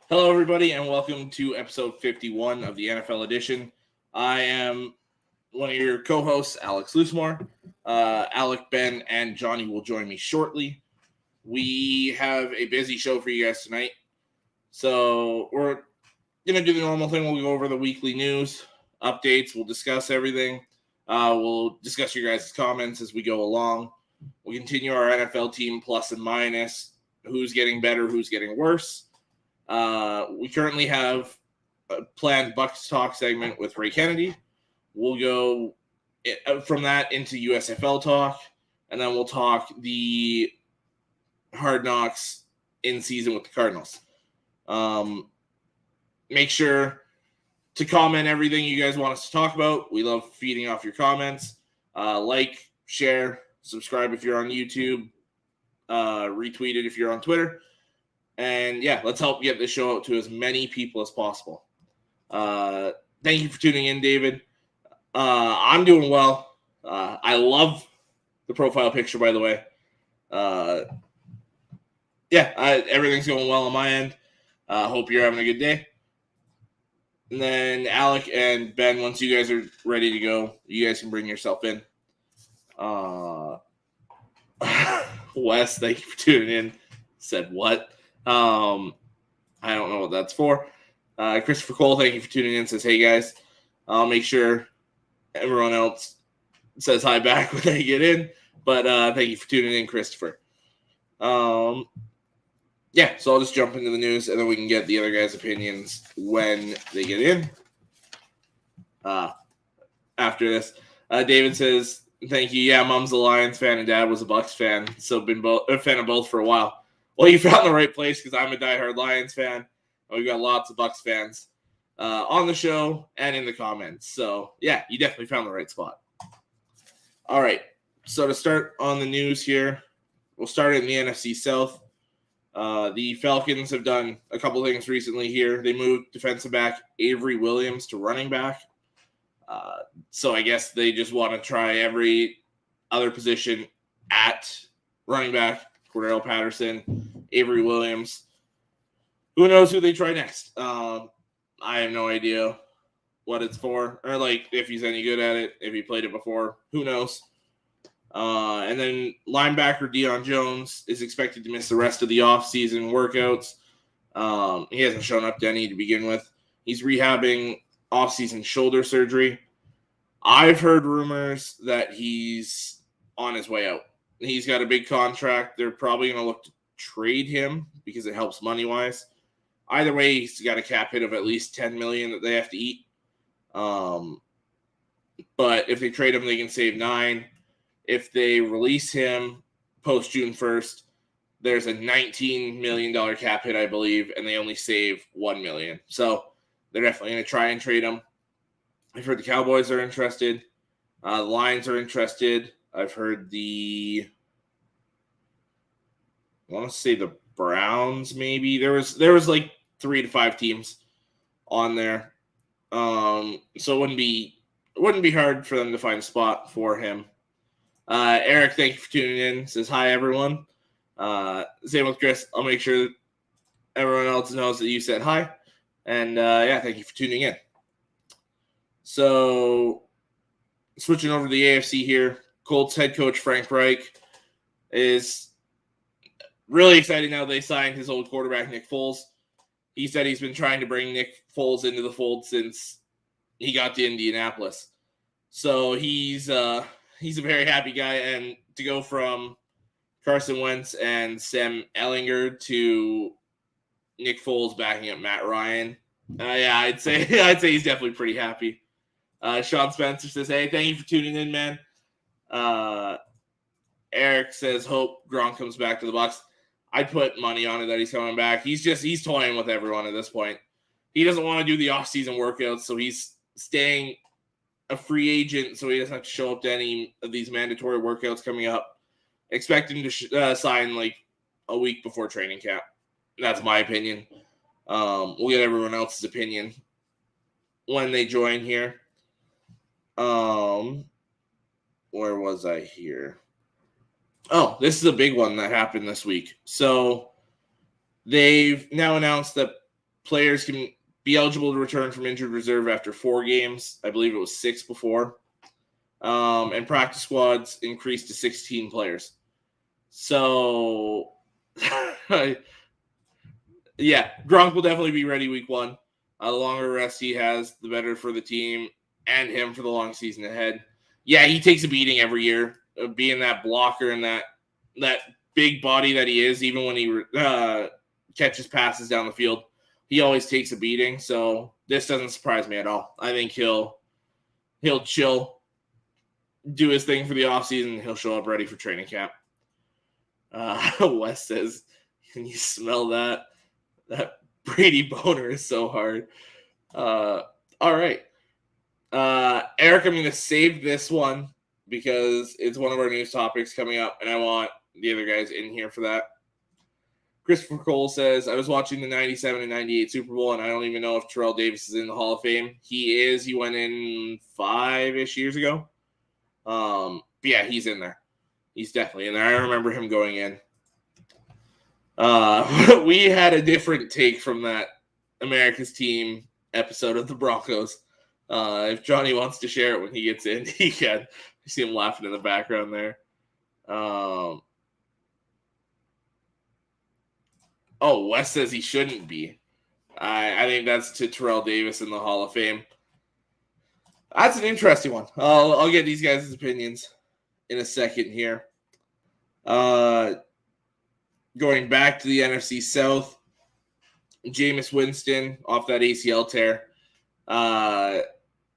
Hello, everybody, and welcome to episode 51 of the NFL edition. I am one of your co-hosts, Alex Loosemore. Alec, Ben, and Johnny will join me shortly. We have a busy show for you guys tonight. So we're going to do the normal thing. We'll go over the weekly news, updates. We'll discuss everything. We'll discuss your guys' comments as we go along. We'll continue our NFL team plus and minus, who's getting better, who's getting worse. We currently have a planned Bucs Talk segment with Ray Kennedy. We'll go from that into USFL Talk, and then we'll talk the Hard Knocks in season with the Cardinals. Make sure to comment everything you guys want us to talk about. We love feeding off your comments. Like, share, subscribe if you're on YouTube, retweet it if you're on Twitter. And yeah, let's help get this show out to as many people as possible. Thank you for tuning in, David. I'm doing well. I love the profile picture, by the way. Everything's going well on my end. Hope you're having a good day. And then Alec and Ben, once you guys are ready to go, you guys can bring yourself in. Wes, thank you for tuning in. Said what? I don't know what that's for. Christopher Cole, thank you for tuning in. Says, hey guys, I'll make sure everyone else says hi back when they get in. But thank you for tuning in, Christopher. So I'll just jump into the news and then we can get the other guys' opinions when they get in. After this, David says, thank you. Yeah, Mom's a Lions fan and Dad was a Bucs fan, so been a fan of both for a while. Well, you found the right place because I'm a diehard Lions fan. And we've got lots of Bucs fans on the show and in the comments. So, yeah, you definitely found the right spot. All right. So, to start on the news here, we'll start in the NFC South. The Falcons have done a couple things recently here. They moved defensive back Avery Williams to running back. So, I guess they just want to try every other position at running back. Cordell Patterson, Avery Williams. Who knows who they try next? I have no idea what it's for, or like if he's any good at it, if he played it before. Who knows? And then linebacker Deion Jones is expected to miss the rest of the offseason workouts. He hasn't shown up to any to begin with. He's rehabbing offseason shoulder surgery. I've heard rumors that he's on his way out. He's got a big contract. They're probably going to look to trade him because it helps money-wise. Either way, he's got a cap hit of at least $10 million that they have to eat. But if they trade him, they can save $9 million. If they release him post-June 1st, there's a $19 million cap hit, I believe, and they only save $1 million. So they're definitely going to try and trade him. I've heard the Cowboys are interested. The Lions are interested. I've heard I want to say the Browns maybe. There was like 3 to 5 teams on there. So it wouldn't be hard for them to find a spot for him. Eric, thank you for tuning in. Says hi everyone. Same with Chris. I'll make sure that everyone else knows that you said hi. And thank you for tuning in. So switching over to the AFC here. Colts head coach Frank Reich is really excited now they signed his old quarterback, Nick Foles. He said he's been trying to bring Nick Foles into the fold since he got to Indianapolis. So he's a very happy guy. And to go from Carson Wentz and Sam Ehlinger to Nick Foles backing up Matt Ryan, I'd say he's definitely pretty happy. Sean Spencer says, hey, thank you for tuning in, man. Eric says, hope Gronk comes back to the Bucs. I'd put money on it that he's coming back. He's toying with everyone at this point. He doesn't want to do the off-season workouts, so he's staying a free agent so he doesn't have to show up to any of these mandatory workouts coming up. Expect him to sign like a week before training camp. That's my opinion. We'll get everyone else's opinion when they join here. Where was I here? Oh, this is a big one that happened this week. So they've now announced that players can be eligible to return from injured reserve after 4 games. I believe it was 6 before. And practice squads increased to 16 players. So, yeah, Gronk will definitely be ready week 1. The longer rest he has, the better for the team and him for the long season ahead. Yeah, he takes a beating every year, being that blocker and that big body that he is, even when he catches passes down the field. He always takes a beating, so this doesn't surprise me at all. I think he'll chill, do his thing for the offseason, and he'll show up ready for training camp. Wes says, can you smell that? That Brady boner is so hard. All right. Eric, I'm going to save this one because it's one of our news topics coming up, and I want the other guys in here for that. Christopher Cole says, I was watching the 97 and 98 Super Bowl, and I don't even know if Terrell Davis is in the Hall of Fame. He is. He went in 5-ish years ago. But yeah, he's in there. He's definitely in there. I remember him going in. We had a different take from that America's Team episode of the Broncos. If Johnny wants to share it when he gets in, he can. You see him laughing in the background there. Wes says he shouldn't be. I think that's to Terrell Davis in the Hall of Fame. That's an interesting one. I'll get these guys' opinions in a second here. Going back to the NFC South, Jameis Winston off that ACL tear.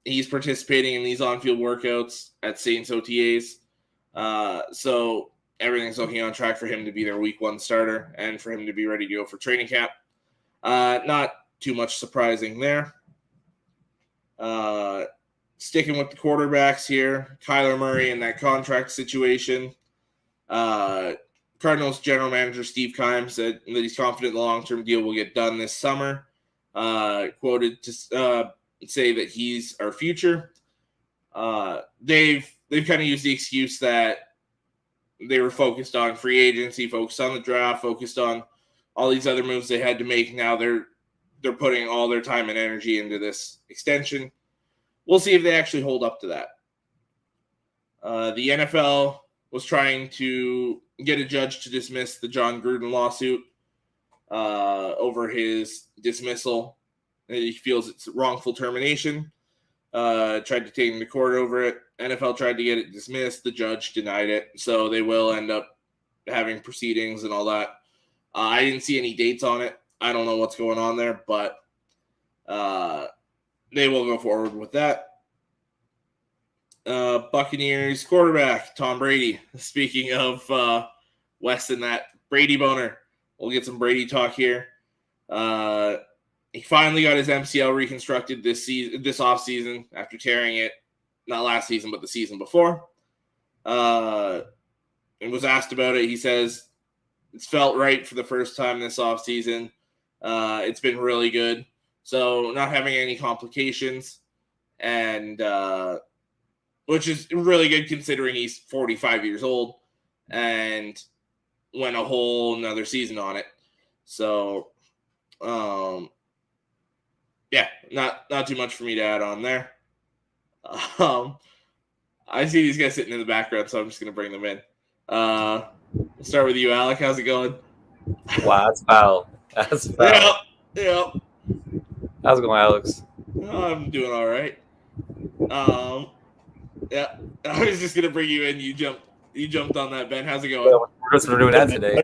He's participating in these on-field workouts at Saints OTAs. So everything's looking on track for him to be their week 1 starter and for him to be ready to go for training camp. Not too much surprising there. Sticking with the quarterbacks here, Kyler Murray in that contract situation. Cardinals general manager Steve Keim said that he's confident the long-term deal will get done this summer. Quoted to say that he's our future. They've kind of used the excuse that they were focused on free agency, focused on the draft, focused on all these other moves they had to make. Now they're putting all their time and energy into this extension. We'll see if they actually hold up to that. The NFL was trying to get a judge to dismiss the John Gruden lawsuit over his dismissal. He feels it's wrongful termination. Tried to take him to court over it. NFL tried to get it dismissed. The judge denied it. So they will end up having proceedings and all that. I didn't see any dates on it. I don't know what's going on there, but they will go forward with that. Buccaneers quarterback, Tom Brady. Speaking of Wes and that Brady boner, we'll get some Brady talk here. He finally got his MCL reconstructed this offseason after tearing it, not last season, but the season before. And was asked about it. He says, it's felt right for the first time this offseason. It's been really good. So not having any complications, and which is really good considering he's 45 years old and went a whole another season on it. So, yeah, not too much for me to add on there. I see these guys sitting in the background, so I'm just going to bring them in. We'll start with you, Alec. How's it going? Wow, that's foul. That's foul. Yep. How's it going, Alex? I'm doing all right. Yeah, I was just gonna bring you in. You jumped on that, Ben. How's it going? Yeah, we're just doing that today.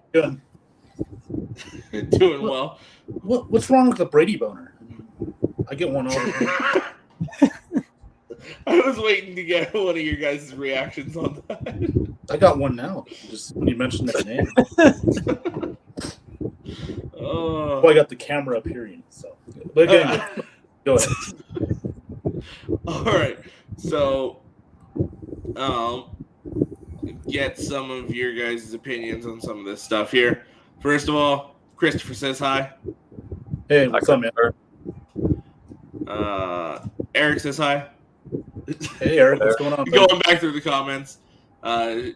Doing well. What's wrong with the Brady boner? I get one all the time. I was waiting to get one of your guys' reactions on that. I got one now. Just when you mentioned that name. Well, I got the camera up here, so. But anyway, go ahead. All right. So, get some of your guys' opinions on some of this stuff here. First of all, Christopher says hi. Hey, what's up, man? Eric says hi. Hey, Eric, what's going on? Going back through the comments.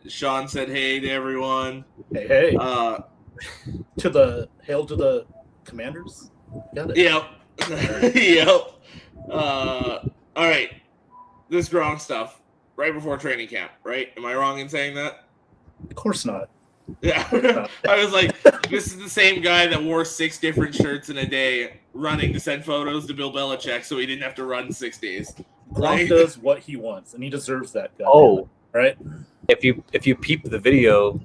Sean said hey to everyone. Hey. Hail to the Commanders. Got it. Yep. Yep. All right. This Gronk stuff right before training camp, right? Am I wrong in saying that? Of course not. Yeah. I was like, this is the same guy that wore 6 different shirts in a day running to send photos to Bill Belichick so he didn't have to run 6 days. Gronk does what he wants, and he deserves that. Oh, right. If you peep the video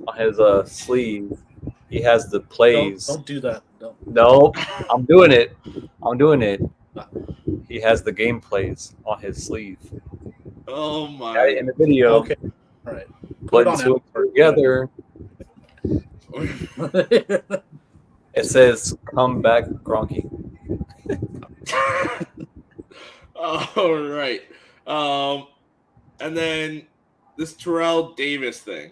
on his sleeve, he has the plays. Don't do that. Don't. No, I'm doing it. He has the game plays on his sleeve. Oh my! In the video, okay, all right. Putting two together. It says, "Come back, Gronky." All right. And then this Terrell Davis thing.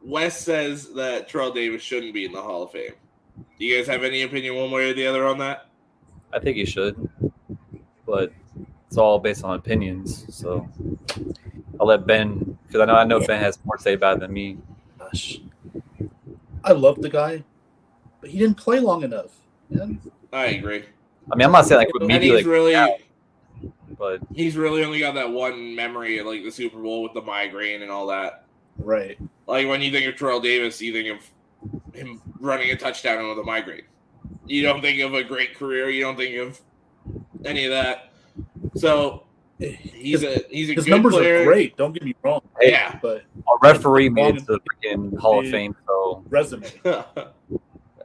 Wes says that Terrell Davis shouldn't be in the Hall of Fame. Do you guys have any opinion one way or the other on that? I think he should, but it's all based on opinions. So I'll let Ben, because I know Ben has more to say about it than me. Gosh, I love the guy, but he didn't play long enough. Man. I agree. I mean, I'm not saying like with me, and he's really, but he's really only got that one memory of like the Super Bowl with the migraine and all that. Right. Like when you think of Terrell Davis, you think of him running a touchdown with a migraine. You don't think of a great career. You don't think of any of that. So he's a his good numbers player. are great. Don't get me wrong. Yeah, but a referee made it to the freaking Hall of Fame. So resume. At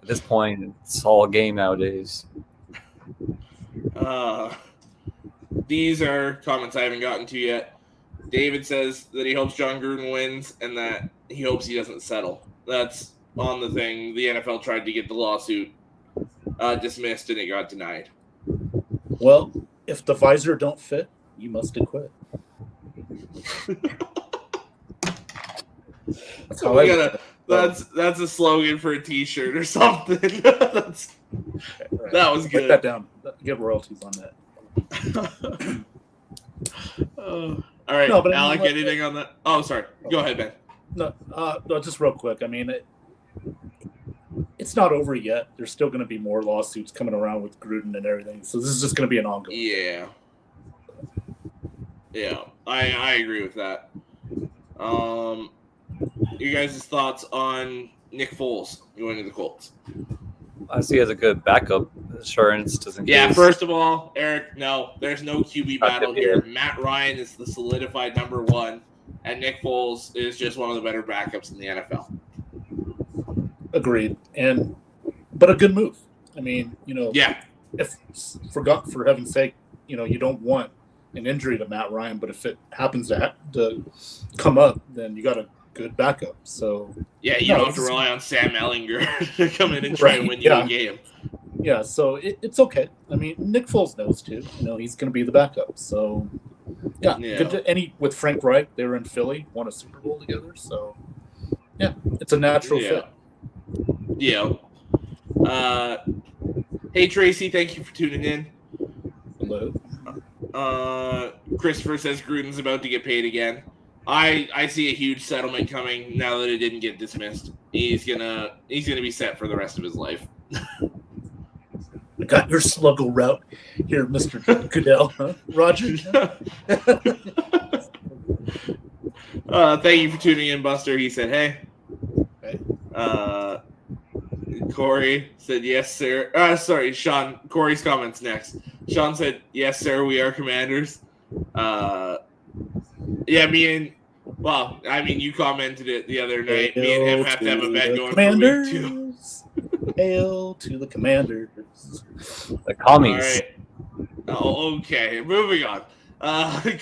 this point, it's all a game nowadays. These are comments I haven't gotten to yet. David says that he hopes John Gruden wins and that he hopes he doesn't settle. That's on the thing. The NFL tried to get the lawsuit dismissed and it got denied. Well, if the visor don't fit, you must acquit. That's how that's a slogan for a T-shirt or something. That was good. Put that down. Get royalties on that. All right, no, but Alec, anything on that? Oh, sorry. Go ahead, Ben. No, just real quick. I mean, it's not over yet. There's still going to be more lawsuits coming around with Gruden and everything. So this is just going to be an ongoing. Yeah, I agree with that. You guys' thoughts on Nick Foles going to the Colts? I see as a good backup insurance. Yeah, first of all, Eric, no, there's no QB battle here. Matt Ryan is the solidified number 1, and Nick Foles is just one of the better backups in the NFL. Agreed, but a good move. I mean, if for heaven's sake, you don't want an injury to Matt Ryan, but if it happens to come up, then you got a good backup. So yeah, you don't have to rely on Sam Ellinger to come in and try and win you a game. Yeah, so it's okay. I mean, Nick Foles knows too. He's going to be the backup. So yeah. Good with Frank Reich, they were in Philly, won a Super Bowl together. So yeah, it's a natural fit. Yeah. Hey Tracy, thank you for tuning in. Hello. Christopher says Gruden's about to get paid again. I see a huge settlement coming now that it didn't get dismissed. He's gonna be set for the rest of his life. I got your sluggo route here, Mr. Goodell, huh? Roger. Thank you for tuning in, Buster. He said, hey. Corey said, yes, sir. Sorry, Sean. Corey's comments next. Sean said, yes, sir, we are Commanders. You commented it the other night. Me and him have to have a bet going Commanders. for week 2. Hail to the Commanders. The commies. All right. Oh, okay. Moving on.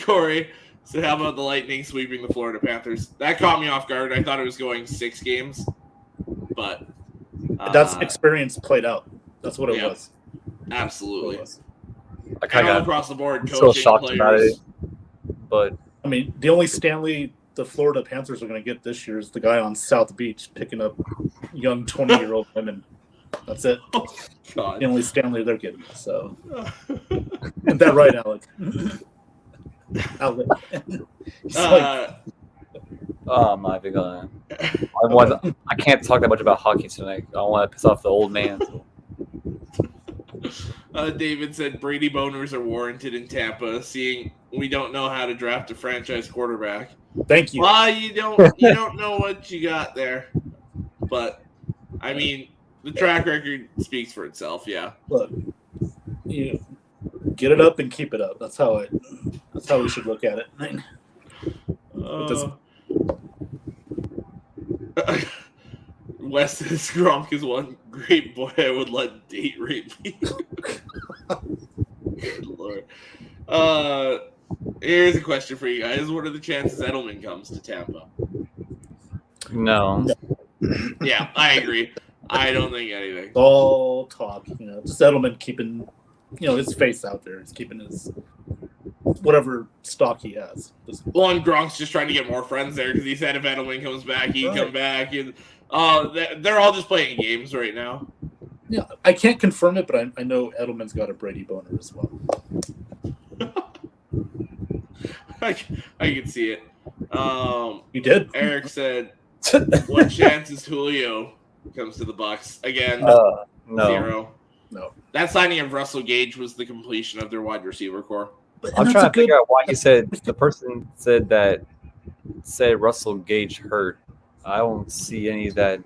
Corey said, how about the Lightning sweeping the Florida Panthers? That caught me off guard. I thought it was going 6 games. But that's experience played out. That's what it was. Absolutely. I kind of across the board. I'm still shocked players. About it. But I mean, the only Stanley the Florida Panthers are going to get this year is the guy on South Beach picking up young 20-year-old women. That's it. Oh, God. The only Stanley they're getting. So, isn't that right, Alec? Alec. Oh my god! I can't talk that much about hockey tonight. I don't want to piss off the old man. So. David said Brady boners are warranted in Tampa, seeing we don't know how to draft a franchise quarterback. Thank you. Well, you don't know what you got there, but I mean, the track record speaks for itself. Yeah. Look, you get it up and keep it up. That's how we should look at it. Wes says Gronk is one great boy I would let date rape me. Good Lord. Here's a question for you guys. What are the chances Edelman comes to Tampa? No. Yeah, I agree. I don't think anything. All talk, just Edelman keeping, his face out there. He's keeping his whatever stock he has. Well, and Gronk's just trying to get more friends there because he said if Edelman comes back, he'd come back. And they're all just playing games right now. Yeah, I can't confirm it, but I know Edelman's got a Brady boner as well. I can see it. You did? Eric said, what chance is Julio comes to the Bucs? Again, no. 0. No. That signing of Russell Gage was the completion of their wide receiver core. I'm trying to figure out why you said the person said Russell Gage hurt. I don't see any of that.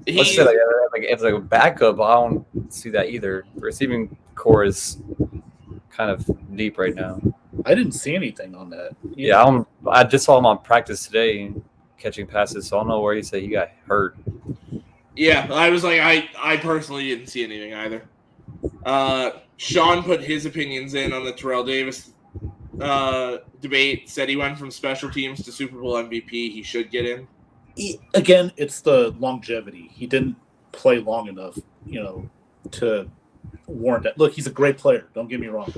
Let's say it's like a backup. I don't see that either. The receiving core is kind of deep right now. I didn't see anything on that. Yeah, I just saw him on practice today catching passes, so I don't know where he said he got hurt. Yeah, I was like, I personally didn't see anything either. Sean put his opinions in on the Terrell Davis debate, said he went from special teams to Super Bowl MVP. He should get in. Again, it's the longevity. He didn't play long enough, to warrant that. Look, he's a great player. Don't get me wrong.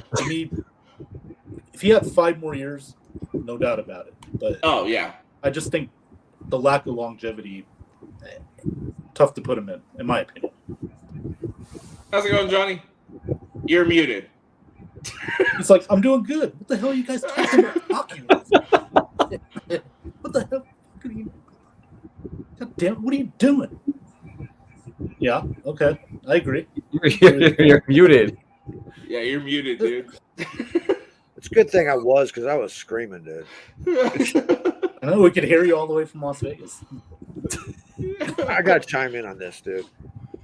If he had 5 more years, no doubt about it. But I just think the lack of longevity, tough to put him in my opinion. How's it going, Johnny? You're muted. It's like, I'm doing good. What the hell are you guys talking about? What the hell? God damn, what are you doing? Yeah, okay. I agree. You're muted. Yeah, you're muted, dude. It's a good thing I was, because I was screaming, dude. I know we could hear you all the way from Las Vegas. I got to chime in on this, dude.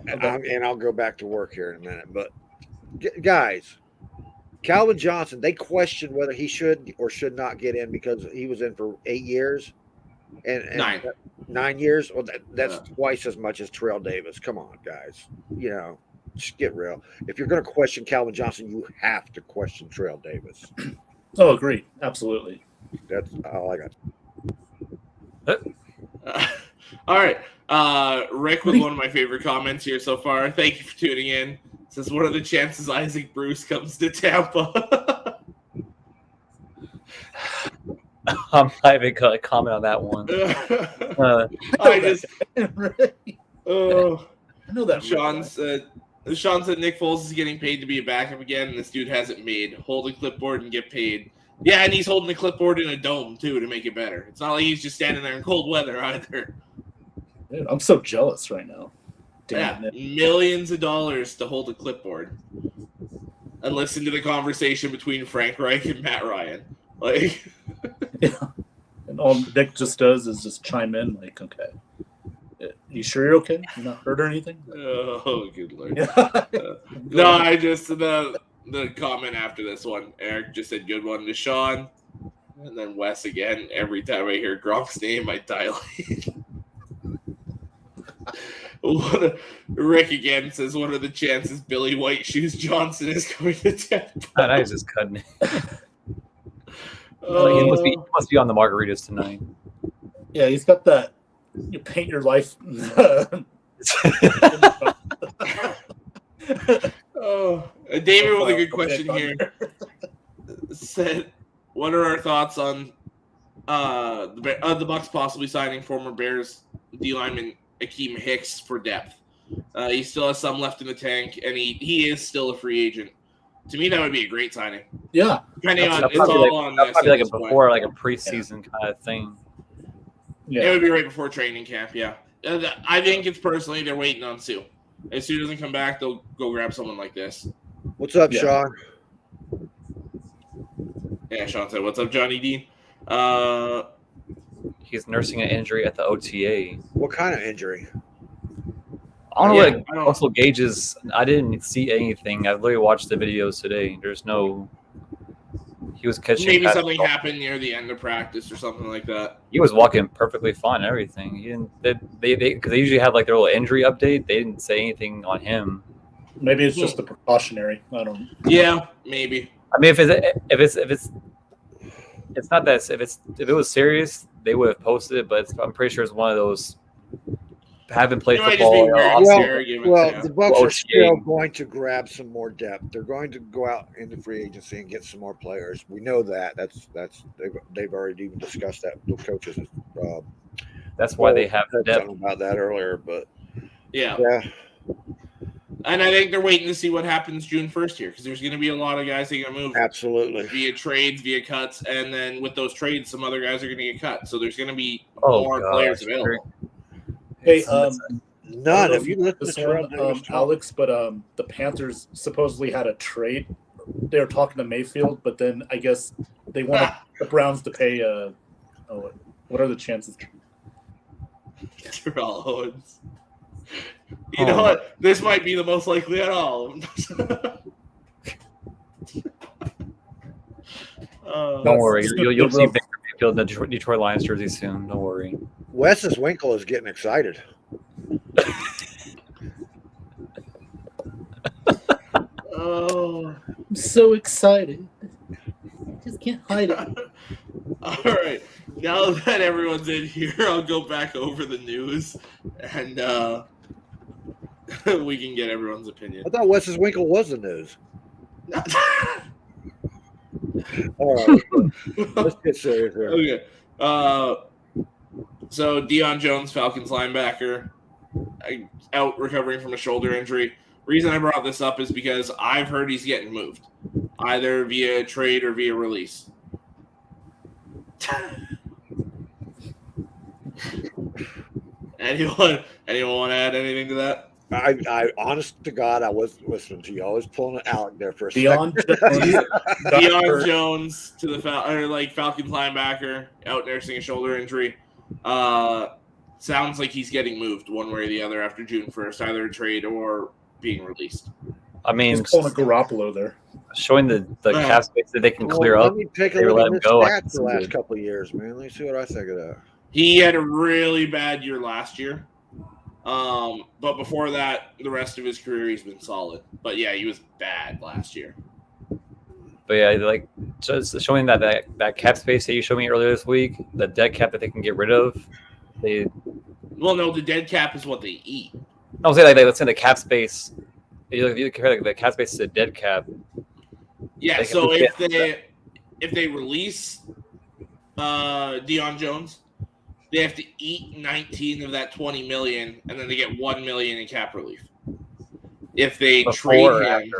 Okay. And I'll go back to work here in a minute. But, guys, Calvin Johnson, they questioned whether he should or should not get in because he was in for 8 years. And 9 years? Well, that's twice as much as Terrell Davis. Come on, guys. Just get real. If you're going to question Calvin Johnson, you have to question Terrell Davis. Oh, agreed. Absolutely. That's all I got. All right. Rick with one of my favorite comments here so far. Thank you for tuning in. Says, what are the chances Isaac Bruce comes to Tampa? I'm not even going to comment on that one. I know that. Sean said Nick Foles is getting paid to be a backup again, and this dude hasn't made. Hold a clipboard and get paid. Yeah, and he's holding the clipboard in a dome, too, to make it better. It's not like he's just standing there in cold weather, either. Dude, I'm so jealous right now. Damn it. Millions of dollars to hold a clipboard. And listen to the conversation between Frank Reich and Matt Ryan. Like, yeah. And all Nick just does is just chime in, like, okay. You sure you're okay? You're not hurt or anything? Oh, good Lord. No, I just, the comment after this one, Eric just said good one to Sean. And then Wes again. Every time I hear Gronk's name, I dilate. Rick again says, what are the chances Billy White Shoes Johnson is going to Tampa? That is just cutting it. He must be on the margaritas tonight. Yeah, he's got that. You paint your life. David with a good question here said, what are our thoughts on the Bucs possibly signing former Bears D lineman Akeem Hicks for depth? He still has some left in the tank, and he is still a free agent. To me, that would be a great signing. Yeah, depending on it's all on this. Probably like a before, like a preseason kind of thing. Yeah, it would be right before training camp. Yeah, I think it's personally they're waiting on Sue. If Sue doesn't come back, they'll go grab someone like this. What's up, Sean? Yeah, Sean said, "What's up, Johnny Dean?" He's nursing an injury at the OTA. What kind of injury? I don't know what Russell Gage is. I didn't see anything. I literally watched the videos today. There's no. He was catching. Maybe something happened near the end of practice or something like that. He was walking perfectly fine and everything. He didn't. Because they usually have like their little injury update. They didn't say anything on him. Maybe it's just a precautionary. I don't. Yeah, maybe. I mean, if it's not that. If it was serious, they would have posted it. But I'm pretty sure it's one of those. Haven't played football. The Bucs are still going to grab some more depth. They're going to go out into free agency and get some more players. We know that. They've already even discussed that with coaches. That's why they have depth. About that earlier, but yeah. And I think they're waiting to see what happens June 1st here, because there's going to be a lot of guys that are going to move. Absolutely. Via trades, via cuts, and then with those trades, some other guys are going to get cut. So there's going to be more players available. Hey, none. Have you looked this one, Alex? But the Panthers supposedly had a trade. They were talking to Mayfield, but then I guess they wanted the Browns to pay. What are the chances? Terrell Owens. You know what? This might be the most likely at all. Don't worry, you'll see Baker Mayfield in the Detroit Lions jersey soon. Don't worry. Wes's Winkle is getting excited. Oh, I'm so excited. Just can't hide it. All right. Now that everyone's in here, I'll go back over the news and we can get everyone's opinion. I thought Wes's Winkle was the news. All right. Let's get serious here. Okay. So Deion Jones, Falcons linebacker, out recovering from a shoulder injury. Reason I brought this up is because I've heard he's getting moved, either via trade or via release. Anyone want to add anything to that? I honest to God, I was listening to you. I was pulling an Alec there for a second. Deion Jones to the Falcons linebacker out nursing a shoulder injury. Sounds like he's getting moved one way or the other after June 1st, either a trade or being released. I mean, he's pulling a Garoppolo there, showing the cap space that they can clear up. Let me take a look at his stats the last couple of years, man. Let me see what I think of that. He had a really bad year last year. But before that, the rest of his career, he's been solid. But yeah, he was bad last year. But yeah, just showing that cap space that you showed me earlier this week, the dead cap that they can get rid of. Well, no, the dead cap is what they eat. I was saying let's say the cap space. You compare the cap space to the dead cap. Yeah. So if they release Deion Jones, they have to eat 19 of that 20 million, and then they get 1 million in cap relief. If they trade him,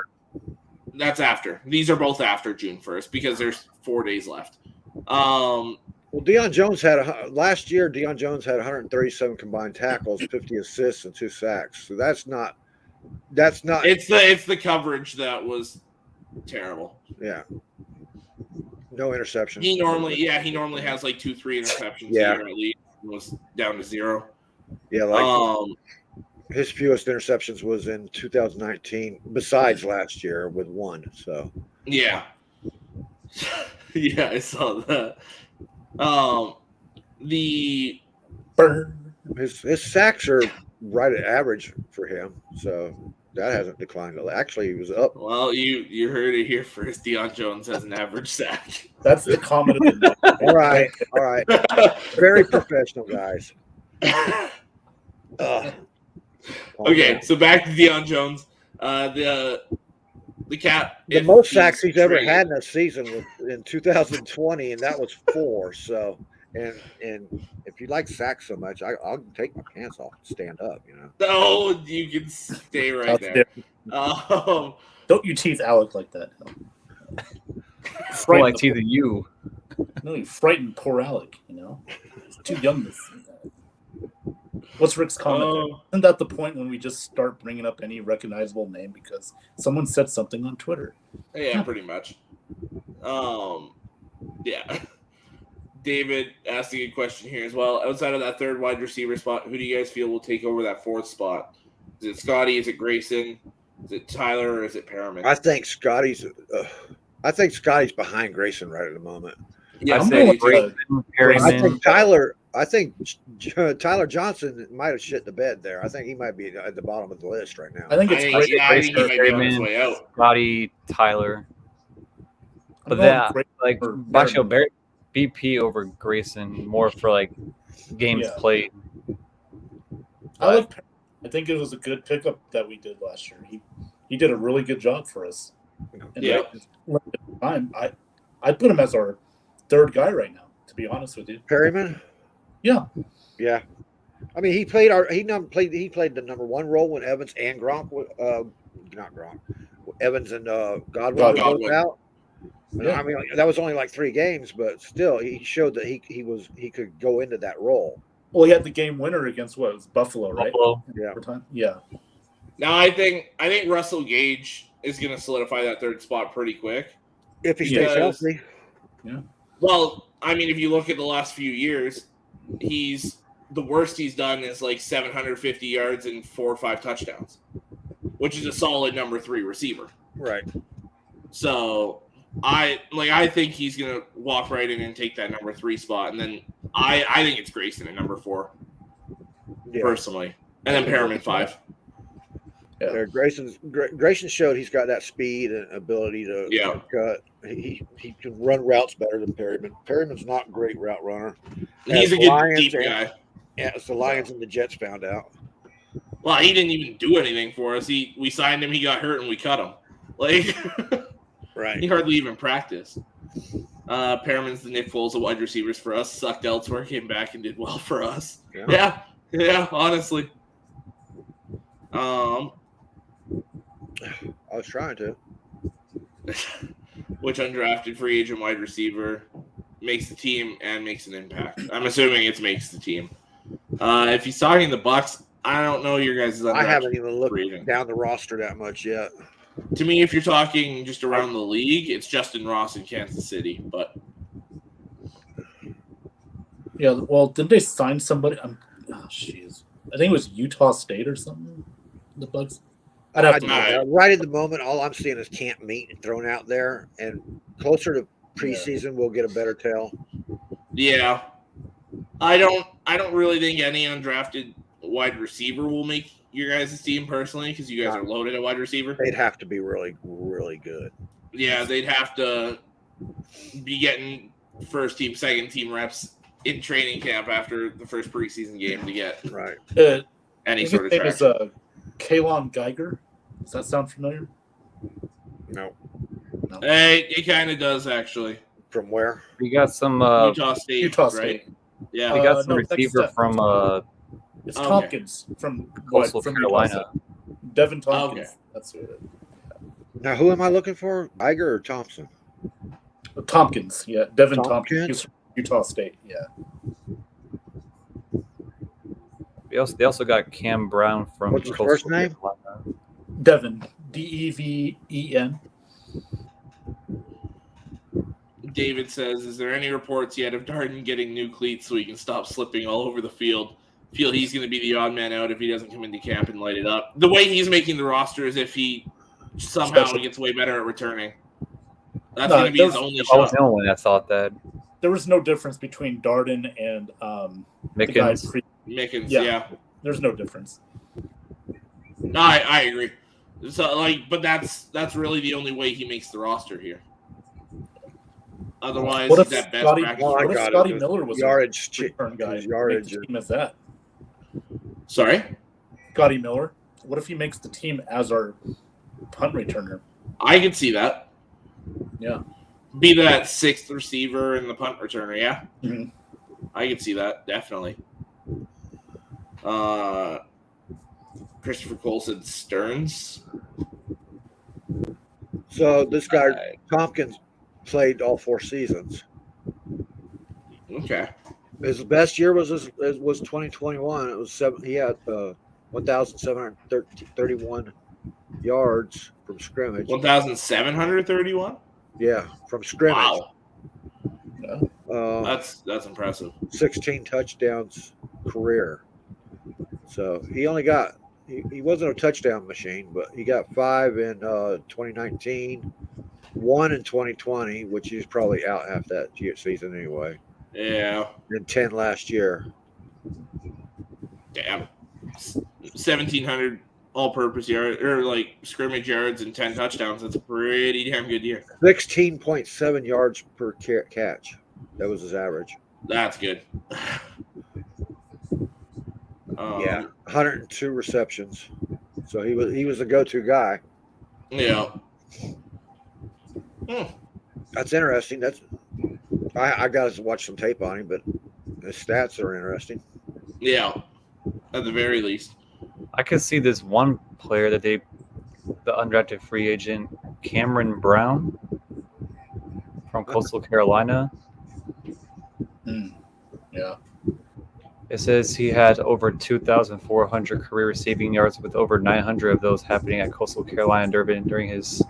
that's after. These are both after June 1st because there's 4 days left. Well, Deion Jones last year. Deion Jones had 137 combined tackles, 50 assists, and 2 sacks. So that's not. It's the coverage that was terrible. Yeah. No interceptions. He normally has like 2-3 interceptions a year at least. Was down to 0. Yeah, his fewest interceptions was in 2019, besides last year with 1. So yeah, I saw that. His sacks are right at average for him, so that hasn't declined. Actually, he was up. Well, you heard it here first. Deion Jones has an average sack. That's the comment of the day. All right. Very professional, guys. Okay, so back to Deion Jones. The cap. The most sacks he's ever had in a season was in 2020, and that was 4. So, and if you like sacks so much, I'll take my pants off and stand up. No, you can stay right there. Don't you tease Alec like that? More like teasing you. No, you frightened poor Alec. He's too young to see that. What's Rick's comment there? Isn't that the point when we just start bringing up any recognizable name because someone said something on Twitter? Yeah, pretty much. Yeah. David asking a question here as well. Outside of that third wide receiver spot, who do you guys feel will take over that fourth spot? Is it Scotty? Is it Grayson? Is it Tyler? Or is it Perriman? I think Scotty's behind Grayson right at the moment. Yeah, I say Grayson, Perriman. I think Tyler Johnson might have shit the bed there. I think he might be at the bottom of the list right now. I think it's Grayson, I think he might be on his way out. Scotty, Tyler. But then, like, Bachio Barrett, BP over Grayson, more for, like, games played. I think it was a good pickup that we did last year. He did a really good job for us. And I'd put him as our third guy right now, to be honest with you. Perriman? Yeah. Yeah. I mean, he played the number one role when Evans and Gronk Evans and Godwin were both out. Yeah. I mean, that was only like 3 games, but still, he showed that he could go into that role. Well, he had the game winner against what? It was Buffalo, right? Yeah. Now, I think Russell Gage is going to solidify that third spot pretty quick if he stays healthy. Yeah. Well, I mean, if you look at the last few years, the worst he's done is like 750 yards and 4 or 5 touchdowns, which is a solid number 3 receiver. Right. So I think he's gonna walk right in and take that number 3 spot, and then I think it's Grayson at number 4, personally, and then Perriman 5. Yeah. Grayson showed he's got that speed and ability to cut. He can run routes better than Perriman. Perriman's not a great route runner. He's a good deep guy. Yeah, it's the Lions and the Jets found out. Well, he didn't even do anything for us. We signed him, he got hurt, and we cut him. Like, right? He hardly even practiced. Perriman's the Nick Foles of wide receivers for us. Sucked elsewhere, came back and did well for us. Yeah, honestly. I was trying to. Which undrafted free agent wide receiver makes the team and makes an impact? I'm assuming it makes the team. If he's talking the Bucs, I don't know your guys' I haven't even looked down the roster that much yet. To me, if you're talking just around the league, it's Justin Ross in Kansas City. But yeah, well, didn't they sign somebody? I think it was Utah State or something. The Bucs. Right at the moment, all I'm seeing is camp meat thrown out there, and closer to preseason, we'll get a better tell. Yeah, I don't really think any undrafted wide receiver will make your guys' team personally, because you guys are loaded at wide receiver. They'd have to be really, really good. Yeah, they'd have to be getting first team, second team reps in training camp after the first preseason game to get any sort of traction. His name is Kalon Geiger. Does that sound familiar? No. It kind of does, actually. From where? We got some Utah State. Right? Yeah. We got some receiver from it's Tompkins from Coastal Carolina. Devin Tompkins. Okay. That's who it is. Now, who am I looking for? Iger or Thompson? Tompkins. Yeah, Devin Tompkins. He's from Utah State. Yeah. They also got Cam Brown from What's his first name? Devin. Deven. David says, is there any reports yet of Darden getting new cleats so he can stop slipping all over the field? Feel he's going to be the odd man out if he doesn't come into camp and light it up. The way he's making the roster is if he somehow gets way better at returning. That's going to be his only shot. I was the only one that thought that. There was no difference between Darden and Mickens. Mickens, yeah. There's no difference. No, I agree. So, but that's really the only way he makes the roster here. Otherwise, what if that best Scotty Miller was yardage return guy? Yardage. Team as that. Sorry? Scotty Miller. What if he makes the team as our punt returner? I can see that. Yeah. Be that 6th receiver and the punt returner, yeah? Mm-hmm. I can see that, definitely. Christopher Cole said Stearns. So this guy, Tompkins, played all 4 seasons. Okay. His best year was 2021. It was he had 1,731 yards from scrimmage. 1,731. Yeah, from scrimmage. Wow. That's impressive. 16 touchdowns career. So he only got he wasn't a touchdown machine, but he got 5 in 2019, 1 in 2020, which he's probably out half that season anyway. Yeah. And 10 last year. Damn. 1,700 all-purpose yards or like scrimmage yards and 10 touchdowns. That's a pretty damn good year. 16.7 yards per catch. That was his average. That's good. Yeah, 102 receptions. So he was the go-to guy. Yeah. That's interesting. I got to watch some tape on him, but his stats are interesting. Yeah, at the very least. I could see this one player that the undrafted free agent Cameron Brown from Coastal Carolina. Yeah. It says he had over 2,400 career receiving yards, with over 900 of those happening at Coastal Carolina Durban during his.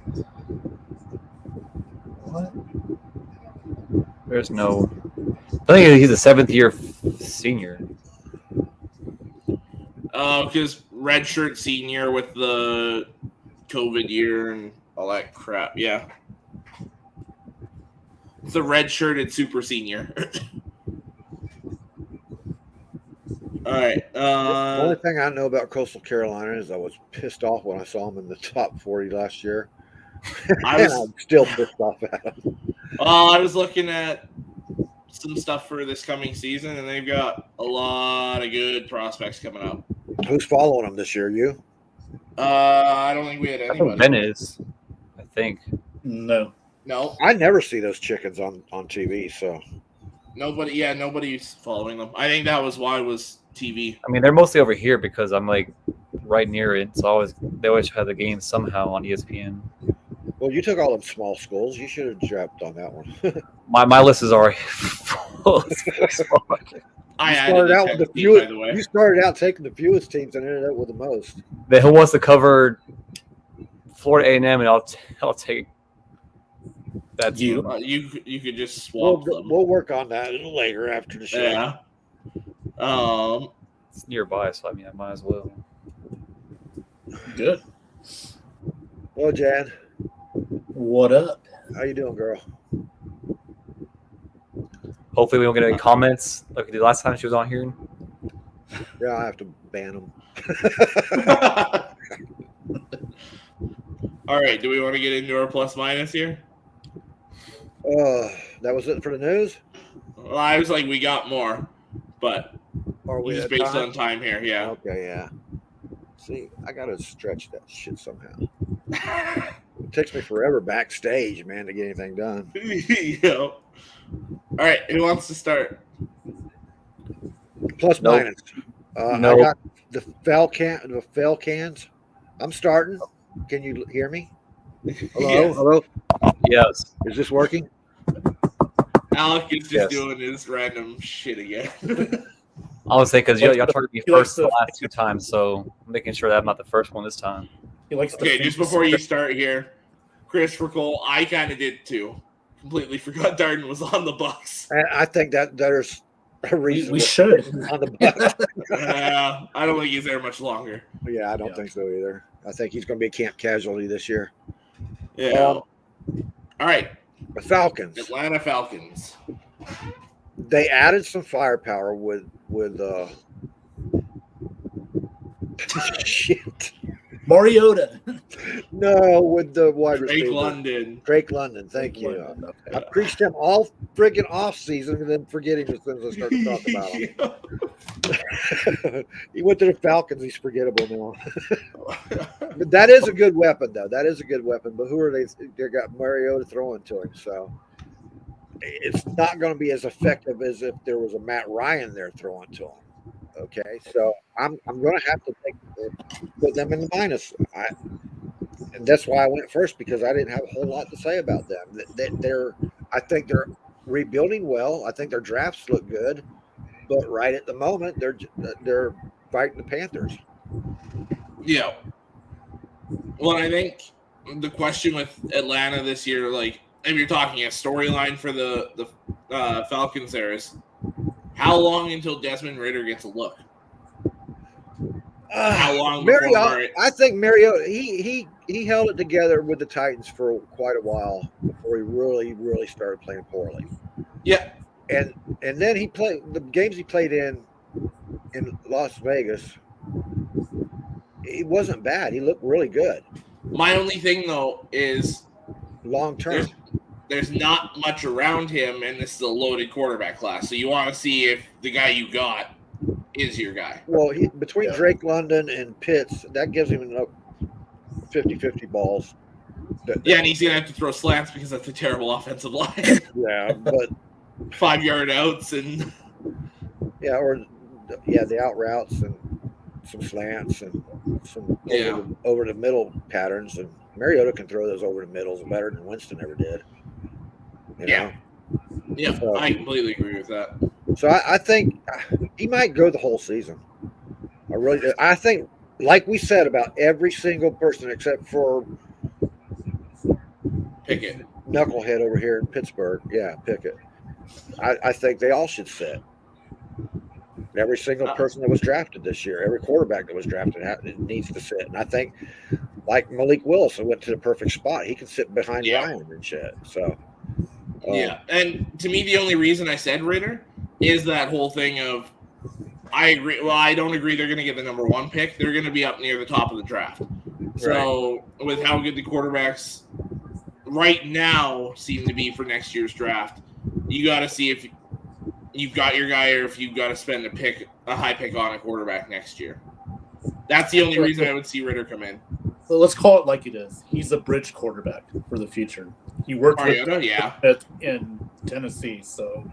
What? There's no. I think he's a 7th-year senior. Because redshirt senior with the COVID year and all that crap. Yeah. It's a redshirted super senior. All right. The only thing I know about Coastal Carolina is I was pissed off when I saw him in the top 40 last year. I'm still pissed off at him. I was looking at some stuff for this coming season, and they've got a lot of good prospects coming up. Who's following them this year? You? I don't think we had anybody. Ben is, I think. No. I never see those chickens on TV, so. Nobody's following them. I think that was why it was TV. I mean, they're mostly over here because I'm like right near it. So they always have the game somehow on ESPN. Well, you took all them small schools. You should have dropped on that one. my list is already full. You started out taking the fewest teams and ended up with the most. Who wants to cover Florida A&M, and I'll take that. You could just swap them. We'll work on that later after the show. Yeah. It's nearby, so I mean, I might as well. Good. Well, Jan. What up? How you doing, girl? Hopefully we don't get any comments like we did last time she was on here. Yeah, I have to ban them. All right, do we want to get into our plus minus here? That was it for the news? Well, I was like, we got more, but Are we just based on time here, yeah. Okay, yeah. See, I got to stretch that shit somehow. It takes me forever backstage, man, to get anything done. Yeah. All right, who wants to start? Plus minus. I got the Falcons. I'm starting. Can you hear me? Hello? Yes. Hello? Yes. Is this working? Alec is just doing his random shit again. I would say because y'all targeted me first the last 2 times, so I'm making sure that I'm not the first one this time. Okay, just before you start here, Christopher Cole, I kind of did too. Completely forgot Darden was on the Bucs. And I think that there's a reason we should on the Bucs. I don't think he's there much longer. Yeah, I don't think so either. I think he's going to be a camp casualty this year. Yeah. All right. The Falcons. Atlanta Falcons. They added some firepower with shit. Mariota. No, with the wide receiver. Drake London. Thank you. Okay. I preached him all friggin' off season and then forget him as soon as I start to talk about him. He went to the Falcons. He's forgettable now. But that is a good weapon, though. That is a good weapon. But who are they? They got Mariota throwing to him, so it's not going to be as effective as if there was a Matt Ryan there throwing to him. Okay, so I'm going to have to put them in the minus. And that's why I went first, because I didn't have a whole lot to say about them. I think they're rebuilding well. I think their drafts look good. but right at the moment, they're fighting the Panthers. Yeah. Well, I think the question with Atlanta this year, like if you're talking a storyline for the Falcons, there is how long until Desmond Ridder gets a look? How long before Mariota? I think Mariota he held it together with the Titans for quite a while before he really started playing poorly. Yeah, and then he played the games he played in Las Vegas. It wasn't bad. He looked really good. My only thing though is long term. There's not much around him, and this is a loaded quarterback class. So you want to see if the guy you got is your guy. Well, between Drake London and Pitts, that gives him enough 50-50 balls. And he's going to have to throw slants because that's a terrible offensive line. Yeah, but 5-yard outs and the out routes and some slants and some over the middle patterns. And Mariota can throw those over the middles better than Winston ever did. You know? Yeah, so, I completely agree with that. So I think he might go the whole season. I really do. I think, like we said about every single person except for Pickett, knucklehead over here in Pittsburgh. Yeah, Pickett. I think they all should sit. Every single person that was drafted this year, every quarterback that was drafted needs to sit. And I think, like Malik Willis, went to the perfect spot. He can sit behind Ryan and shit. So. And to me, the only reason I said Ridder is that whole thing of I agree. Well, I don't agree they're going to get the number 1 pick. They're going to be up near the top of the draft. So with how good the quarterbacks right now seem to be for next year's draft, you got to see if you've got your guy or if you've got to spend a high pick on a quarterback next year. That's the only reason I would see Ridder come in. So let's call it like it is. He's a bridge quarterback for the future. He worked in Tennessee, so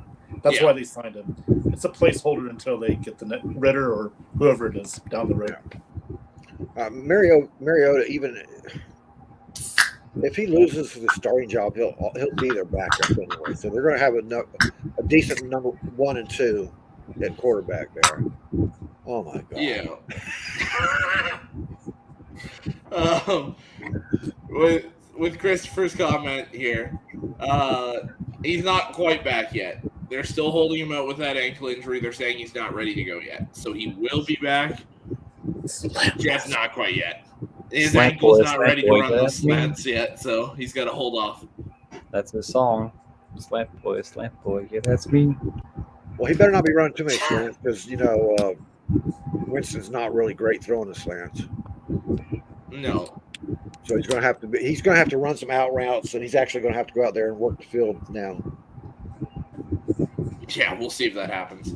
that's why they signed him. It's a placeholder until they get the Ridder or whoever it is down the road. Mariota, even if he loses the starting job, he'll be their backup anyway. So they're going to have a decent number 1 and 2 at quarterback there. Oh my god! Yeah. With Christopher's comment here, he's not quite back yet. They're still holding him out with that ankle injury. They're saying he's not ready to go yet. So he will be back, just not quite yet. His ankle's not ready to run those slants yet, so he's got to hold off. That's his song. Slant boy, yeah, that's me. Well, he better not be running too many slants because, Winston's not really great throwing the slants. No. So he's going to have to run some out routes, and he's actually going to have to go out there and work the field now. Yeah, we'll see if that happens.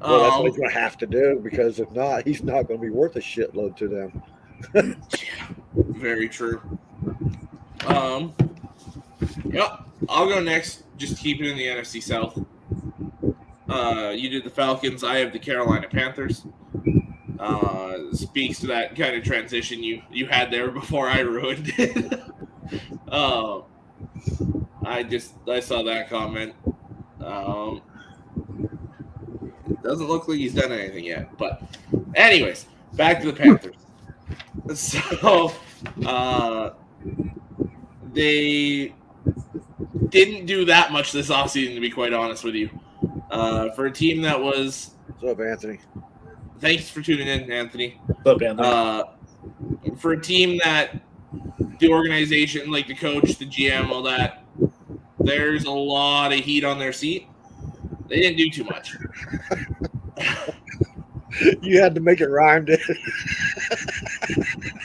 Well, that's what he's going to have to do, because if not, he's not going to be worth a shitload to them. Yeah, very true. I'll go next. Just keep it in the NFC South. You did the Falcons. I have the Carolina Panthers. Speaks to that kind of transition you had there before I ruined it. I saw that comment. It doesn't look like he's done anything yet. But anyways, back to the Panthers. So they didn't do that much this offseason, to be quite honest with you. For a team that was... What's up, Anthony? Thanks for tuning in, Anthony. What's up, Anthony? For a team that the organization, like the coach, the GM, all that, there's a lot of heat on their seat. They didn't do too much. You had to make it rhyme, dude.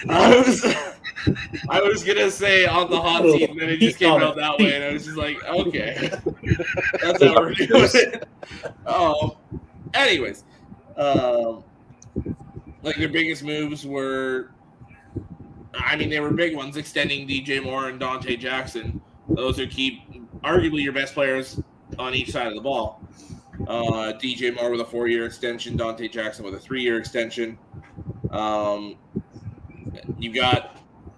I was gonna say on the hot seat, and then it just came out that way, and I was just like, okay, that's how we're doing it. Anyways, like their biggest moves were, they were big ones, extending DJ Moore and Dante Jackson. Those are arguably your best players on each side of the ball. DJ Moore with a 4-year extension, Dante Jackson with a 3-year extension. You got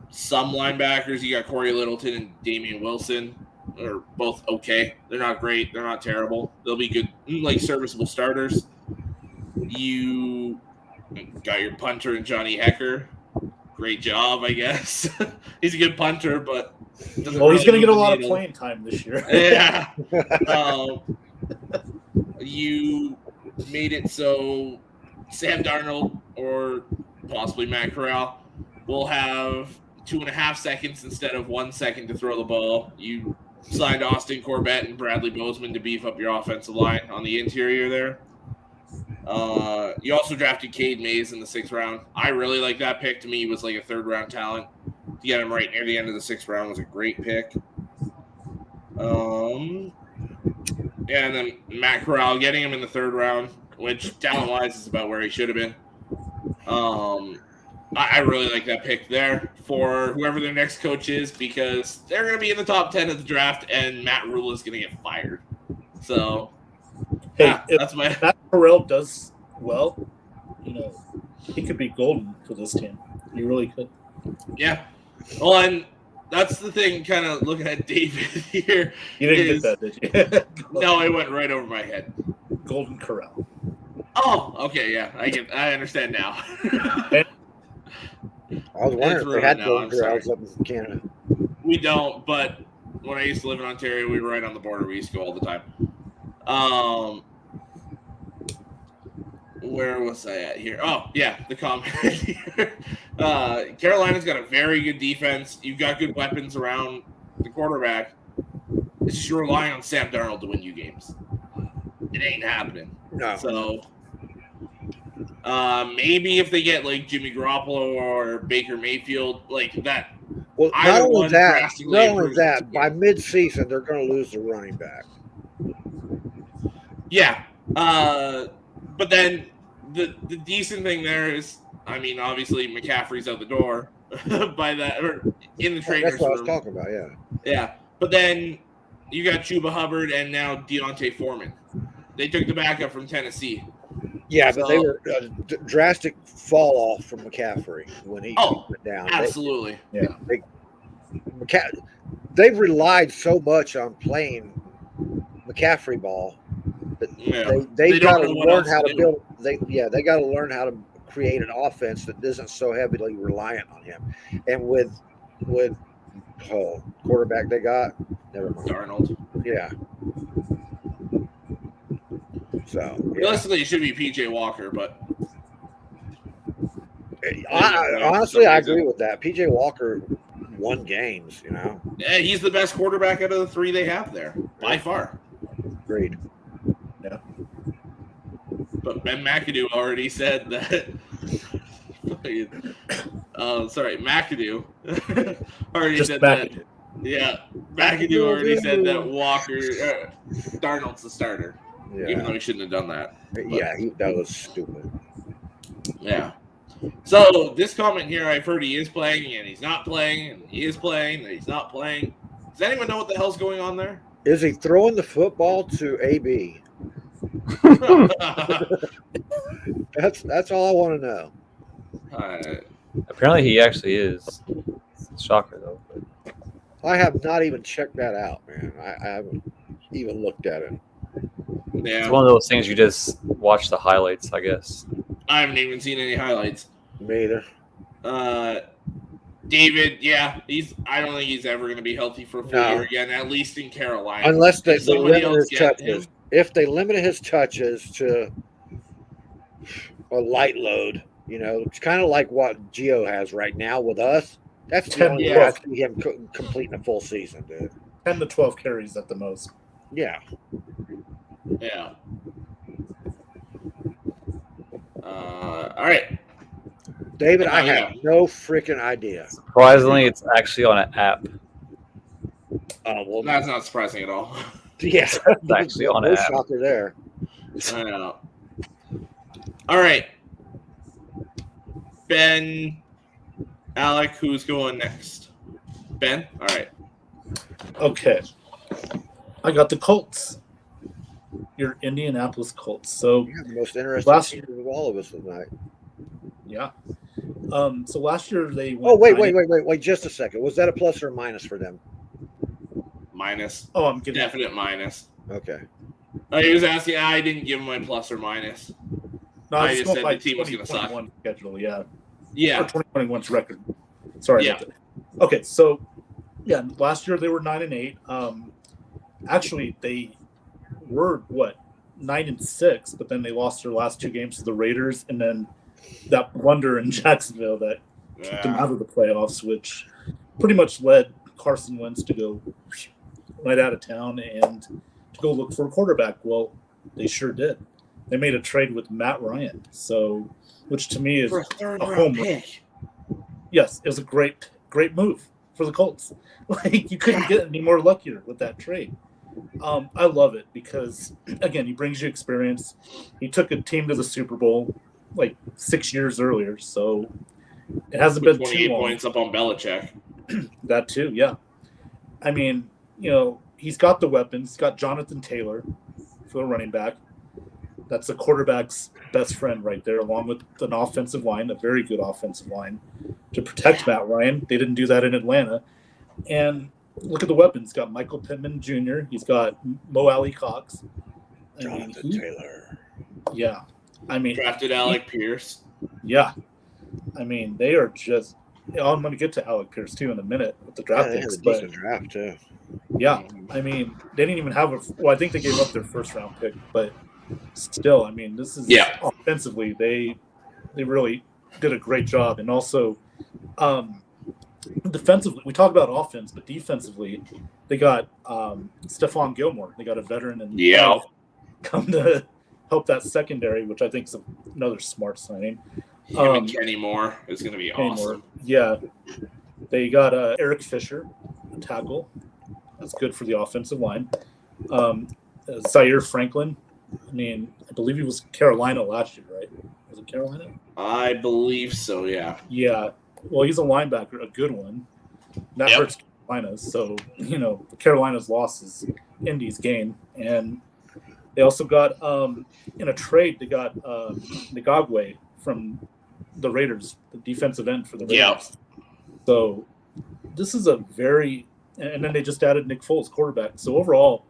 some linebackers. You got Corey Littleton and Damian Wilson. They're both okay. They're not great. They're not terrible. They'll be good, like serviceable starters. You got your punter in Johnny Hecker. Great job, I guess. He's a good punter, but he's going to get a lot of playing time this year. Yeah. You made it so Sam Darnold or possibly Matt Corral will have 2.5 seconds instead of 1 second to throw the ball. You signed Austin Corbett and Bradley Bozeman to beef up your offensive line on the interior there. You also drafted Cade Mays in the 6th round. I really like that pick. To me, he was like a 3rd-round talent. To get him right near the end of the 6th round was a great pick. Yeah, and then Matt Corral, getting him in the 3rd round, which talent-wise is about where he should have been. I really like that pick there for whoever their next coach is, because they're going to be in the top 10 of the draft, and Matt Rule is going to get fired. So, hey, that's my. Matt Corral does well, he could be golden for this team. He really could. Yeah. Well, and that's the thing. Kind of looking at David here. You didn't get that, did you? No, it went right over my head. Golden Corral. Oh, okay, yeah, I understand now. I was wondering if they had golden corrals up in Canada. We don't, but when I used to live in Ontario, we were right on the border. We used to go all the time. Where was I at here? Oh, yeah, the comment here. Carolina's got a very good defense. You've got good weapons around the quarterback. It's just you're relying on Sam Darnold to win you games. It ain't happening. No. So maybe if they get like Jimmy Garoppolo or Baker Mayfield, like that. Well, not only that, by mid-season they're going to lose the running back. Yeah, but then the decent thing there is, I mean, obviously McCaffrey's out the door by that, or in the trainers' room. That's what I was talking about. Yeah. Yeah, but then you got Chuba Hubbard and now Deontay Foreman. They took the backup from Tennessee. Yeah, but they were a drastic fall off from McCaffrey when he went down. Absolutely. They've relied so much on playing McCaffrey ball that they got to learn how to build. They got to learn how to create an offense that isn't so heavily reliant on him. And with quarterback they got, never mind. Darnold. Yeah. So realistically, it should be PJ Walker, but honestly, I agree with that. PJ Walker won games, Yeah, he's the best quarterback out of the 3 they have there by far. Agreed. Yeah. But Ben McAdoo already said that. McAdoo already Just said McAdoo. that. Yeah, McAdoo already said that Walker, Darnold's the starter. Yeah. Even though he shouldn't have done that. But, that was stupid. Yeah. So this comment here, I've heard he is playing and he's not playing, and he is playing and he's not playing. Does anyone know what the hell's going on there? Is he throwing the football to AB? That's all I want to know. Apparently, he actually is. It's a shocker, though. But I have not even checked that out, man. I haven't even looked at it. Yeah. It's one of those things you just watch the highlights, I guess. I haven't even seen any highlights. Me either. David, I don't think he's ever going to be healthy for a full year again, at least in Carolina. Unless they limit his touches. If they limit his touches to a light load, it's kind of like what Gio has right now with us. That's the only way I see him completing a full season, dude. 10 to 12 carries at the most. Yeah. Yeah. All right. David, I have no freaking idea. Surprisingly, it's actually on an app. Well, that's not surprising at all. Yes, it's actually on an app. Shocker there. I know. All right. Ben, Alec, who's going next? Ben? All right. Okay. I got the Colts. Your Indianapolis Colts. So the most interesting of all of us tonight. Yeah. So last year they went wait just a second. Was that a plus or a minus for them? Minus. Oh, I'm getting definite minus. Okay. He was asking. I didn't give him my plus or minus. No, I just said the team was going to suck. Schedule, yeah. Yeah. Or 2021's record. Sorry. Yeah. Okay, so yeah, last year they were 9-8. Actually, they were 9-6, but then they lost their last 2 games to the Raiders, and then that blunder in Jacksonville that kept them out of the playoffs, which pretty much led Carson Wentz to go right out of town and to go look for a quarterback. Well, they sure did. They made a trade with Matt Ryan, which to me is a home pick. Yes, it was a great move for the Colts. Like, you couldn't get any more luckier with that trade. I love it because, again, he brings you experience. He took a team to the Super Bowl like 6 years earlier, so it hasn't been 28 too long. points up on Belichick. That too, yeah. I mean, he's got the weapons. He's got Jonathan Taylor for the running back. That's the quarterback's best friend right there, along with an offensive line, a very good offensive line, to protect Matt Ryan. They didn't do that in Atlanta. And look at the weapons. He's got Michael Pittman Jr. He's got Mo Alley Cox. Jonathan Taylor. Yeah. I mean, drafted Alec Pierce. Yeah. I mean, they are just – I'm going to get to Alec Pierce, too, in a minute with the draft picks. They had a decent draft, too. Yeah. I mean, they didn't even have I think they gave up their first-round pick, but still, I mean, this is offensively, they really did a great job. And also, defensively, we talk about offense, but defensively, they got Stephon Gilmore. They got a veteran and come to help that secondary, which I think is another smart signing. Him and Kenny Moore is going to be awesome. Moore. Yeah. They got Eric Fisher, a tackle. That's good for the offensive line. Zaire Franklin. I mean, I believe he was Carolina last year, right? Was it Carolina? I believe so, yeah. Yeah. Well, he's a linebacker, a good one. That hurts Carolina. So, Carolina's loss is Indy's gain. And they also got, in a trade, they got Ngagwe from the Raiders, the defensive end for the Raiders. Yeah. So this is a very – and then they just added Nick Foles, quarterback. So overall,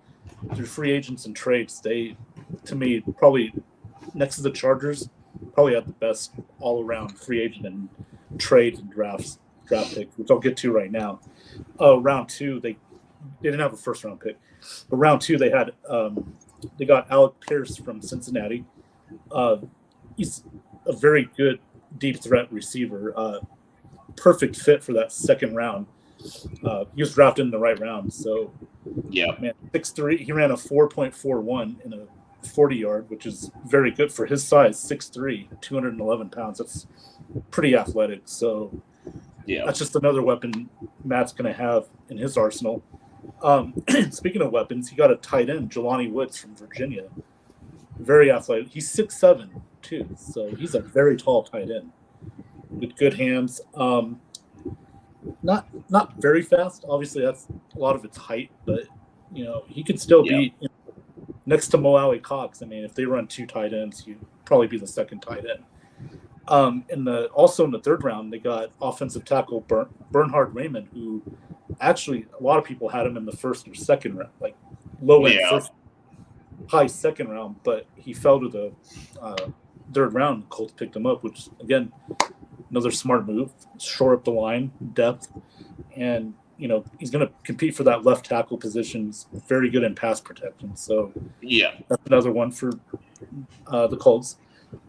through free agents and trades, they, to me, probably next to the Chargers, probably had the best all-around free agent and trade and draft pick, which I'll get to right now. Round 2, they didn't have a first-round pick. But round 2, they had they got Alec Pierce from Cincinnati. He's a very good deep threat receiver. Perfect fit for that second round. He was drafted in the right round. So, man, 6'3", he ran a 4.41 in a 40-yard, which is very good for his size. 6'3", 211 pounds. That's pretty athletic. So, that's just another weapon Matt's going to have in his arsenal. Speaking of weapons, he got a tight end, Jelani Woods from Virginia. Very athletic. He's 6'7", too. So he's a very tall tight end with good hands. Not very fast. Obviously, that's a lot of its height, but he could still be next to Mo Alley Cox. I mean, if they run 2 tight ends, he'd probably be the second tight end. Also in the third round, they got offensive tackle Bernhard Raymond, who actually a lot of people had him in the first or second round, like low end first, high second round, but he fell to the third round. The Colts picked him up, which again, another smart move, shore up the line, depth, and he's going to compete for that left tackle position. He's very good in pass protection, so that's another one for the Colts.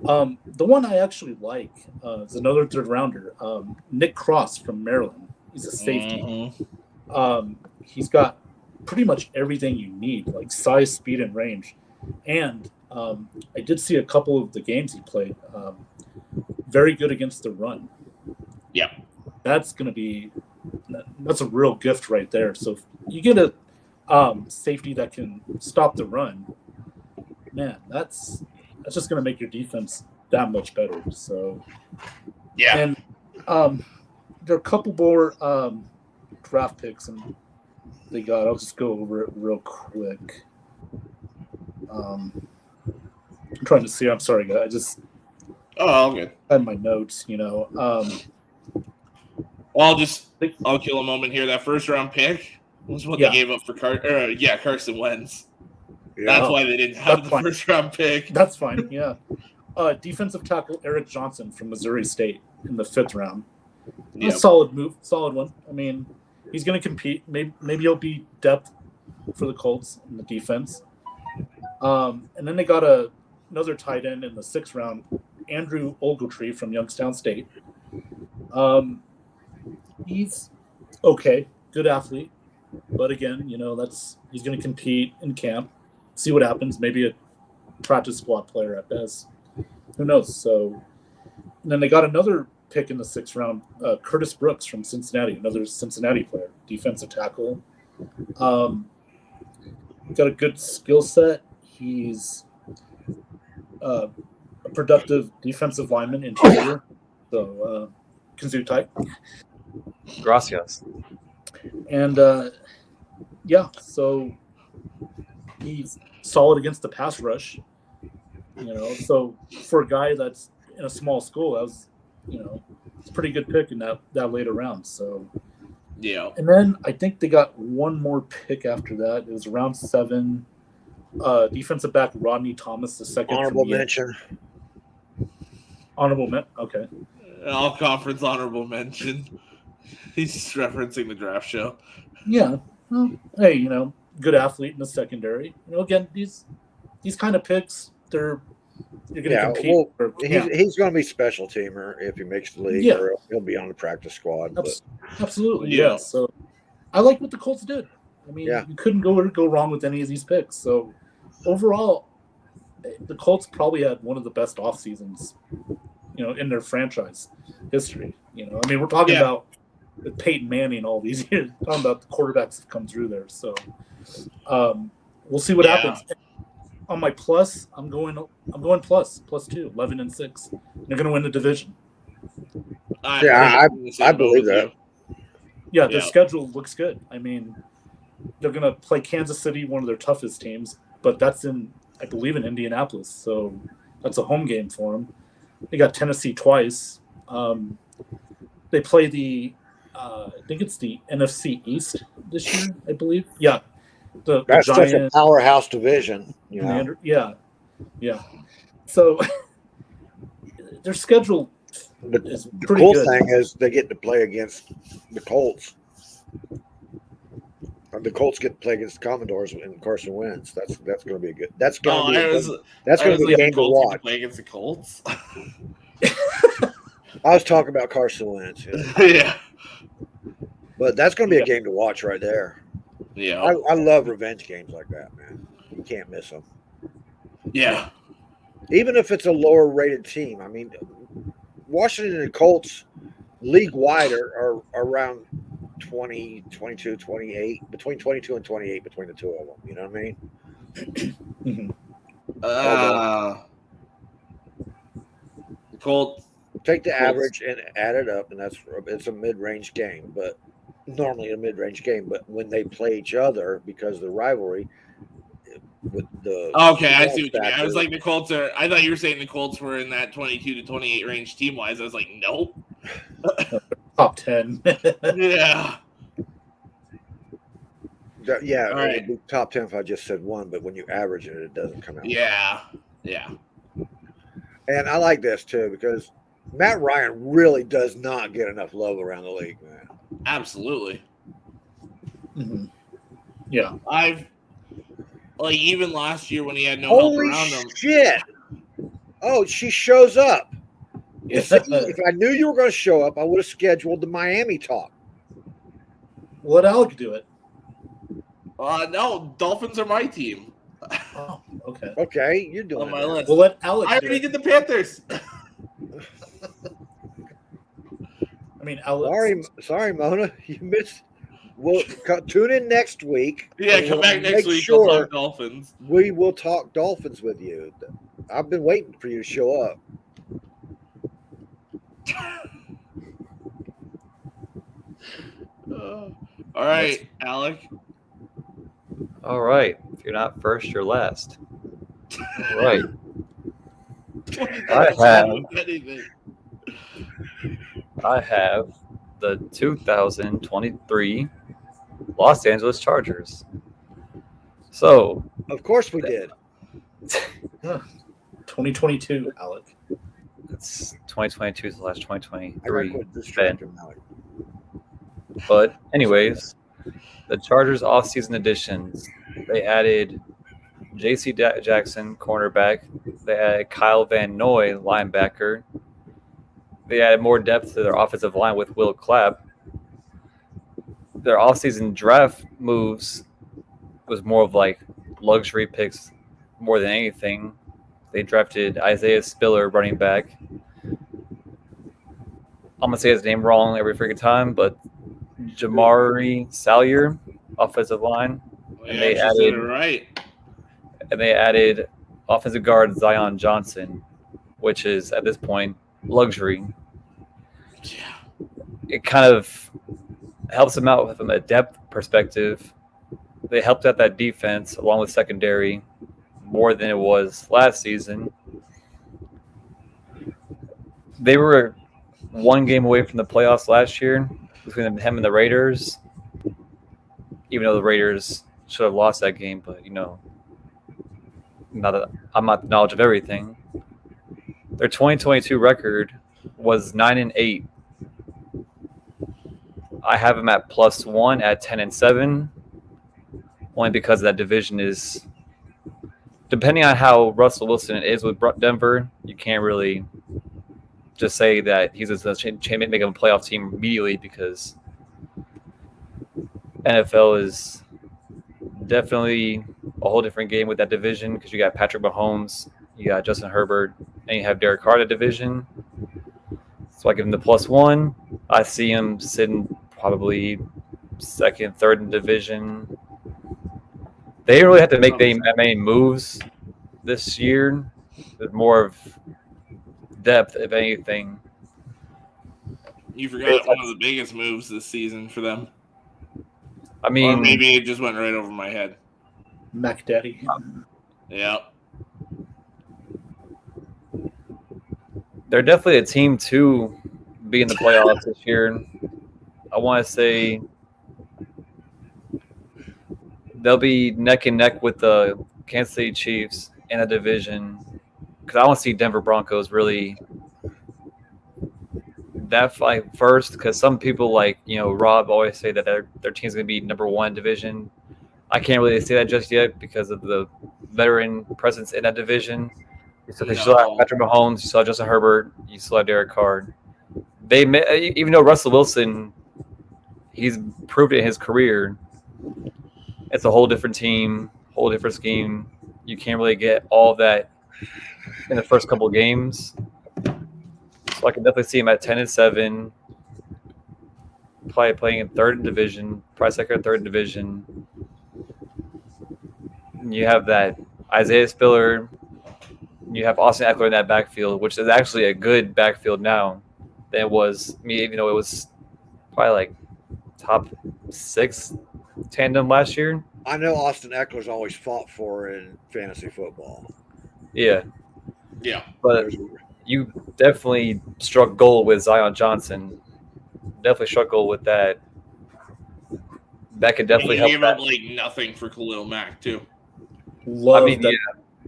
The one I actually like is another third rounder, Nick Cross from Maryland. He's a safety. He's got pretty much everything you need, like size, speed, and range. And I did see a couple of the games he played. Very good against the run. Yeah. That's a real gift right there. So if you get a safety that can stop the run, man, that's just going to make your defense that much better. So, and there are a couple more draft picks, and they got. I'll just go over it real quick. I'm trying to see. I'm sorry, guys. I just all good. Had my notes. Well, I'll kill a moment here. That first round pick was what they gave up for Carson Wentz. Yeah. That's why they didn't have the first round pick. That's fine. Yeah. Defensive tackle Eric Johnson from Missouri State in the 5th round. Yep. A solid move, solid one. I mean, he's going to compete. Maybe he'll be depth for the Colts in the defense. And then they got another tight end in the 6th round, Andrew Ogletree from Youngstown State. He's okay, good athlete, but again, he's going to compete in camp. See what happens. Maybe a practice squad player at best. Who knows? So, and then they got another pick in the 6th round, Curtis Brooks from Cincinnati, another Cincinnati player, defensive tackle. Got a good skill set. He's a productive defensive lineman interior, so kazoo type. Gracias. And so he's solid against the pass rush. So for a guy that's in a small school, that was, it's a pretty good pick in that later round. So yeah. And then I think they got one more pick after that. It was round 7. Defensive back Rodney Thomas, the second. Honorable mention. Honorable mention. Okay. All conference honorable mention. He's just referencing the draft show. Yeah. Well, hey, good athlete in the secondary. Again, these kind of picks, you're going to compete. Well, he's going to be special teamer if he makes the league, or he'll be on the practice squad. Absolutely, yeah. So I like what the Colts did. I mean, you couldn't go wrong with any of these picks. So overall, the Colts probably had one of the best off seasons, in their franchise history. I mean, we're talking about with Peyton Manning all these years. We're talking about the quarterbacks that come through there. So we'll see what happens. On my plus, I'm going plus 2, 11-6. They're going to win the division. I believe that. Yeah, their schedule looks good. I mean, they're going to play Kansas City, one of their toughest teams, but that's I believe in Indianapolis, so that's a home game for them. They got Tennessee twice. They play I think it's the NFC East this year, I believe. Yeah. That's such a powerhouse division. Yeah. So their schedule is pretty good. The cool thing is they get to play against the Colts. The Colts get to play against the Commodores and Carson Wentz. That's going to be good. That's going to be a game to watch. Play against the Colts. I was talking about Carson Wentz. Yeah. But that's going to be a game to watch right there. Yeah. I love revenge games like that, man. You can't miss them. Yeah. Even if it's a lower rated team. I mean, Washington and Colts league-wide are around 20, 22, 28, between 22 and 28 between the two of them. You know what I mean? The Colts. Take the average and add it up, and it's a mid-range game, but normally a mid-range game. But when they play each other, because of the rivalry, with the I see what you mean. I was like, the Colts are. I thought you were saying the Colts were in that 22 to 28 range team-wise. I was like, nope. Top 10. Yeah. Yeah, all right. It'd be top 10 if I just said one, but when you average it, it doesn't come out. Yeah. And I like this too because Matt Ryan really does not get enough love around the league, man. Absolutely. Mm-hmm. Yeah. Even last year when he had no help around him. Shit. Oh, she shows up. If I knew you were going to show up, I would have scheduled the Miami talk. Let Alec do it. No, Dolphins are my team. Oh, okay. Okay, you're doing on my list. We'll let Alex. I already did the Panthers. I mean, Alex. Sorry, Mona, you missed. We'll tune in next week. Yeah, come back next week. We'll talk Dolphins. We will talk Dolphins with you. I've been waiting for you to show up. All right, Alec. All right. If you're not first, you're last. All right. I have the 2023 Los Angeles Chargers. So, of course we did. 2022, Alec. It's 2022 / I gotta 2023. quit distracting Alec. But anyways, the Chargers offseason additions. They added J.C. Jackson, cornerback. They added Kyle Van Noy, linebacker. They added more depth to their offensive line with Will Clapp. Their offseason draft moves was more of like luxury picks more than anything. They drafted Isaiah Spiller, running back. I'm going to say his name wrong every freaking time, but Jamari Salyer, offensive line. And they added right. And they added offensive guard Zion Johnson, which is at this point luxury. Yeah. It kind of helps them out from a depth perspective. They helped out that defense along with secondary more than it was last season. They were one game away from the playoffs last year between them and the Raiders, even though the Raiders should have lost that game, but not that I'm not the knowledge of everything. Their 2022 record was 9-8. I have them at +1 at 10-7, only because that division is, depending on how Russell Wilson is with Denver, you can't really just say that he's going to make him a playoff team immediately, because NFL is definitely a whole different game with that division, because you got Patrick Mahomes, you got Justin Herbert, and you have Derek Carr in the division. So I give him the +1. I see him sitting probably second, third in the division. They didn't really have to make that many moves this year. There's more of depth, if anything. You forgot one of the biggest moves this season for them. I mean, or maybe it just went right over my head. Mac Daddy. Yeah. They're definitely a team to be in the playoffs this year. I want to say they'll be neck and neck with the Kansas City Chiefs in a division, because I want to see Denver Broncos really that fight first, because some people like Rob always say that their team's going to be number one division. I can't really say that just yet because of the veteran presence in that division. So you still have Patrick Mahomes, you still have Justin Herbert, you still have Derek Carr. Even though Russell Wilson, he's proved it in his career, it's a whole different team, whole different scheme. You can't really get all of that in the first couple of games. So I can definitely see him at 10-7, probably playing in third in division, probably second or third in division. You have that Isaiah Spiller. You have Austin Eckler in that backfield, which is actually a good backfield now than it was, even though it was probably like top 6 tandem last year. I know Austin Eckler's always fought for in fantasy football. Yeah. Yeah. But you definitely struck gold with Zion Johnson. Definitely struck gold with that. That could definitely help. He gave up like nothing for Khalil Mack too. Love that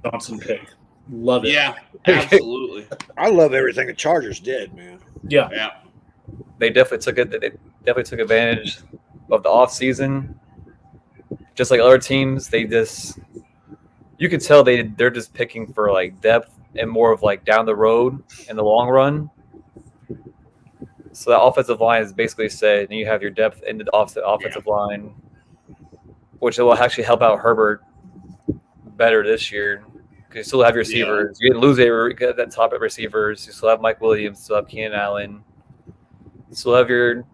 Johnson pick. Love it. Yeah, absolutely. I love everything the Chargers did, man. Yeah. Yeah. They definitely took it. They definitely took advantage of the off season. Just like other teams, you could tell they're just picking for like depth and more of like down the road in the long run. So that offensive line is basically set, and you have your depth in the offensive line, which will actually help out Herbert better this year. You still have your receivers. You didn't lose that top at receivers. You still have Mike Williams. You still have Keenan Allen. You still have Jalen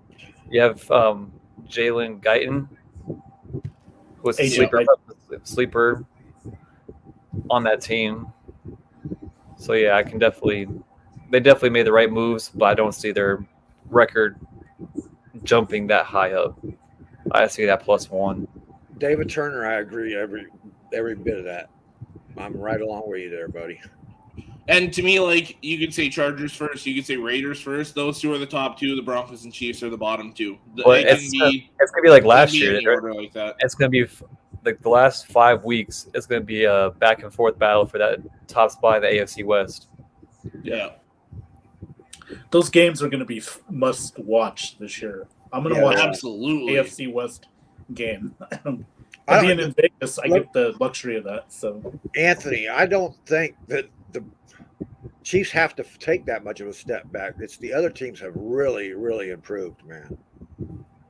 Guyton, who was a sleeper on that team. So yeah, they definitely made the right moves, but I don't see their record jumping that high up. I see that +1. David Turner, I agree every bit of that. I'm right along with you there, buddy. And to me, like, you could say Chargers first, you could say Raiders first. Those two are the top two. The Broncos and Chiefs are the bottom two. It's gonna be like last year. Order like that. It's gonna be like the last 5 weeks, it's going to be a back and forth battle for that top spot in the AFC West. Yeah. Those games are going to be must watch this year. I'm going to watch absolutely AFC West game. Being in Vegas, I get the luxury of that. So, Anthony, I don't think that the Chiefs have to take that much of a step back. It's the other teams have really, really improved, man.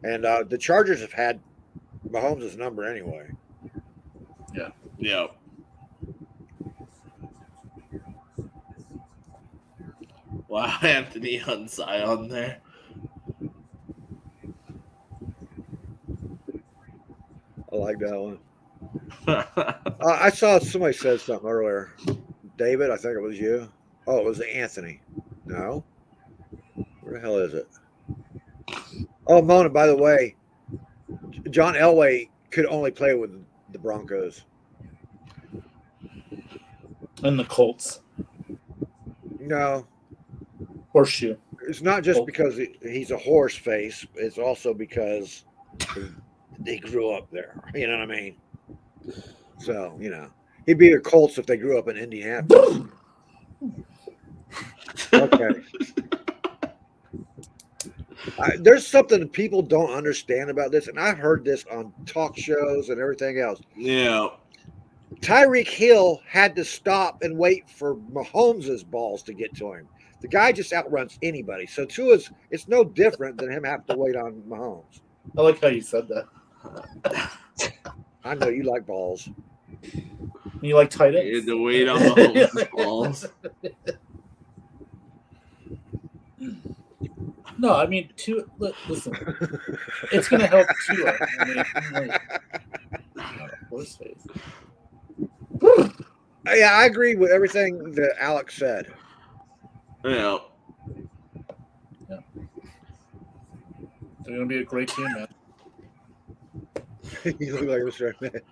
And the Chargers have had Mahomes' number anyway. Yeah. Yeah. Wow, Anthony on Zion there. I like that one. I saw somebody said something earlier. David, I think it was you. Oh, it was Anthony. No. Where the hell is it? Oh, Mona, by the way, John Elway could only play with the Broncos. And the Colts. No. Horseshoe. It's not just because he's a horse face. It's also because they grew up there. You know what I mean? So, he'd be a Colts if they grew up in Indianapolis. Okay. There's something that people don't understand about this, and I've heard this on talk shows and everything else. Yeah. Tyreek Hill had to stop and wait for Mahomes' balls to get to him. The guy just outruns anybody. So Tua's, it's no different than him having to wait on Mahomes. I like how you said that. I know you like balls. You like tight ends. You had to wait on Mahomes' balls. No, I mean, listen, it's going to help Tua. I mean, horse face. Yeah, I agree with everything that Alex said. Yeah. They're going to be a great team, man. You look like Mr. Ahmed.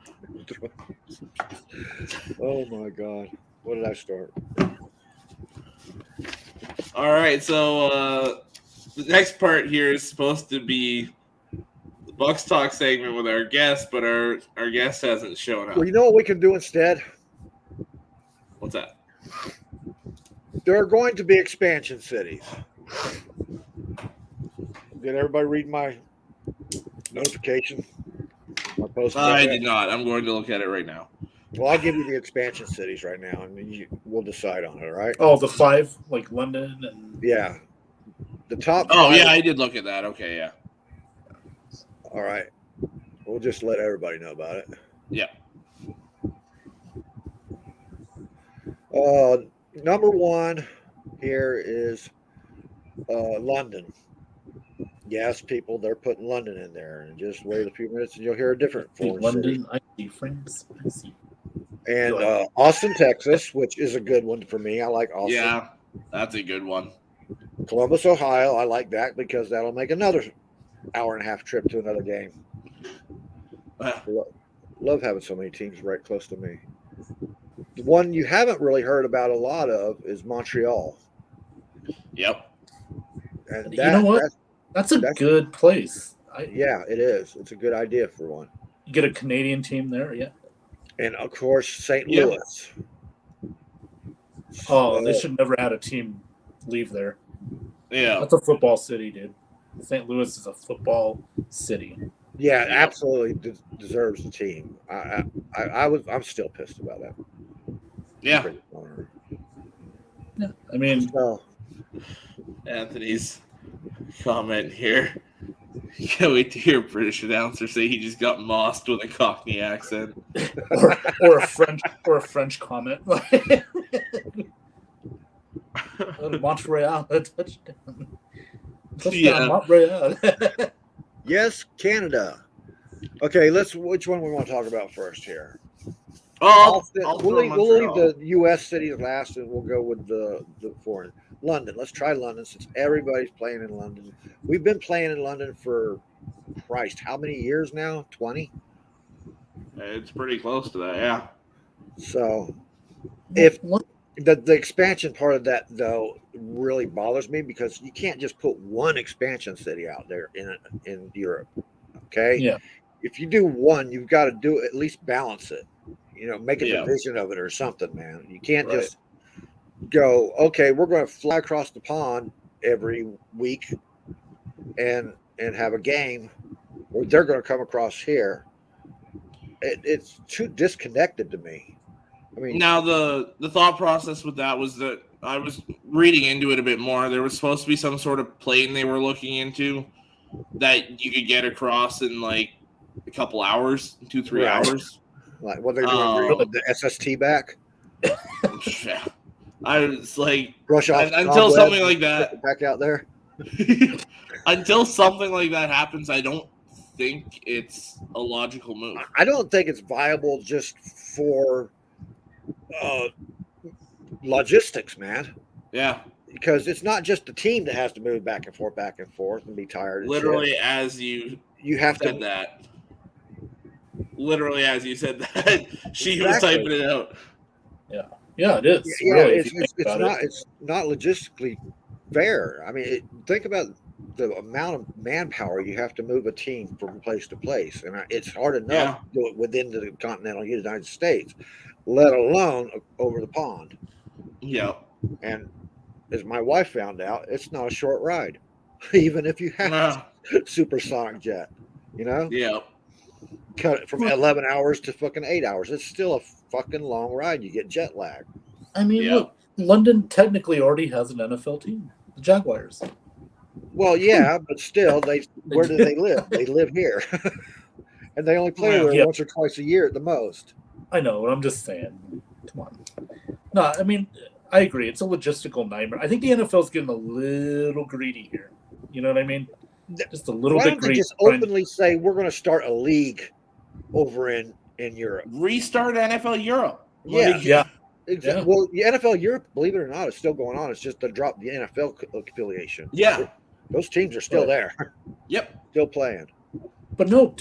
Oh, my God. What did I start? All right, so the next part here is supposed to be the Bucs Talk segment with our guest, but our guest hasn't shown up. Well, you know what we can do instead? What's that? There are going to be expansion cities. Did everybody read my notification? My post? I did not. I'm going to look at it right now. Well, I'll give you the expansion cities right now, and we'll decide on it, all right? Oh, the 5, like London and... Yeah. The top Oh, 5. yeah, I did look at that. Okay, yeah. All right. We'll just let everybody know about it. Yeah. Number 1 here is London. Yes, people, they're putting London in there. And just wait a few minutes and you'll hear a different foreign London, city. I see France. I see. And Austin, Texas, which is a good one for me. I like Austin. Yeah, that's a good one. Columbus, Ohio. I like that because that'll make another hour-and-a-half trip to another game. Love having so many teams right close to me. The one you haven't really heard about a lot of is Montreal. Yep. And you know what? That's a good place. Yeah, it is. It's a good idea for one. You get a Canadian team there, yeah. And, of course, St. Louis. Oh, they should never had a team leave there. Yeah. That's a football city, dude. St. Louis is a football city. Yeah, absolutely deserves the team. I'm still pissed about that. Yeah. Yeah. I mean, Anthony's comment here. Can't wait to hear a British announcer say he just got mossed with a Cockney accent, or a French comment. Montreal, a touchdown. Montreal. Yes, Canada. Okay, which one we want to talk about first here? We'll leave the U.S. cities last, and we'll go with the foreign. London. Let's try London since everybody's playing in London. We've been playing in London for, Christ, how many years now? 20? It's pretty close to that, yeah. So, if the expansion part of that, though, really bothers me because you can't just put one expansion city out there in Europe, okay? Yeah. if you do one, you've got to do at least balance it. Make a division of it or something, man. You can't just go, okay, we're going to fly across the pond every week and have a game, or they're going to come across here. It's too disconnected to me. I mean, now the thought process with that was that I was reading into it a bit more. There was supposed to be some sort of plane they were looking into that you could get across in like a couple hours, 2-3 hours. Like what they're doing, the SST back. Yeah. I was like, brush off until something like that back out there. Until something like that happens, I don't think it's a logical move. I don't think it's viable just for logistics, man. Yeah. Because it's not just the team that has to move back and forth and be tired. Literally, as you have said that. Literally, as you said that, she was typing it out. Yeah, it is. Yeah, really, it's not logistically fair. I mean, think about the amount of manpower you have to move a team from place to place, and it's hard enough to do it within the continental United States, let alone over the pond. Yeah, and as my wife found out, it's not a short ride, even if you have a supersonic jet. Yeah. Cut it from 11 hours to fucking 8 hours. It's still a fucking long ride. You get jet lag. I mean, look, London technically already has an NFL team, the Jaguars. Well, yeah, but still, where do they live? They live here, and they only play there once or twice a year at the most. I know, but I'm just saying. Come on. No, I mean, I agree. It's a logistical nightmare. I think the NFL's getting a little greedy here. You know what I mean? Just a little bit greedy. Why don't they just openly say we're going to start a league over in Europe? Restart NFL Europe. Yeah. Exactly. Well, the NFL Europe, believe it or not, is still going on. It's just they dropped the NFL affiliation. Yeah. Those teams are still there. Yep. Still playing. But no,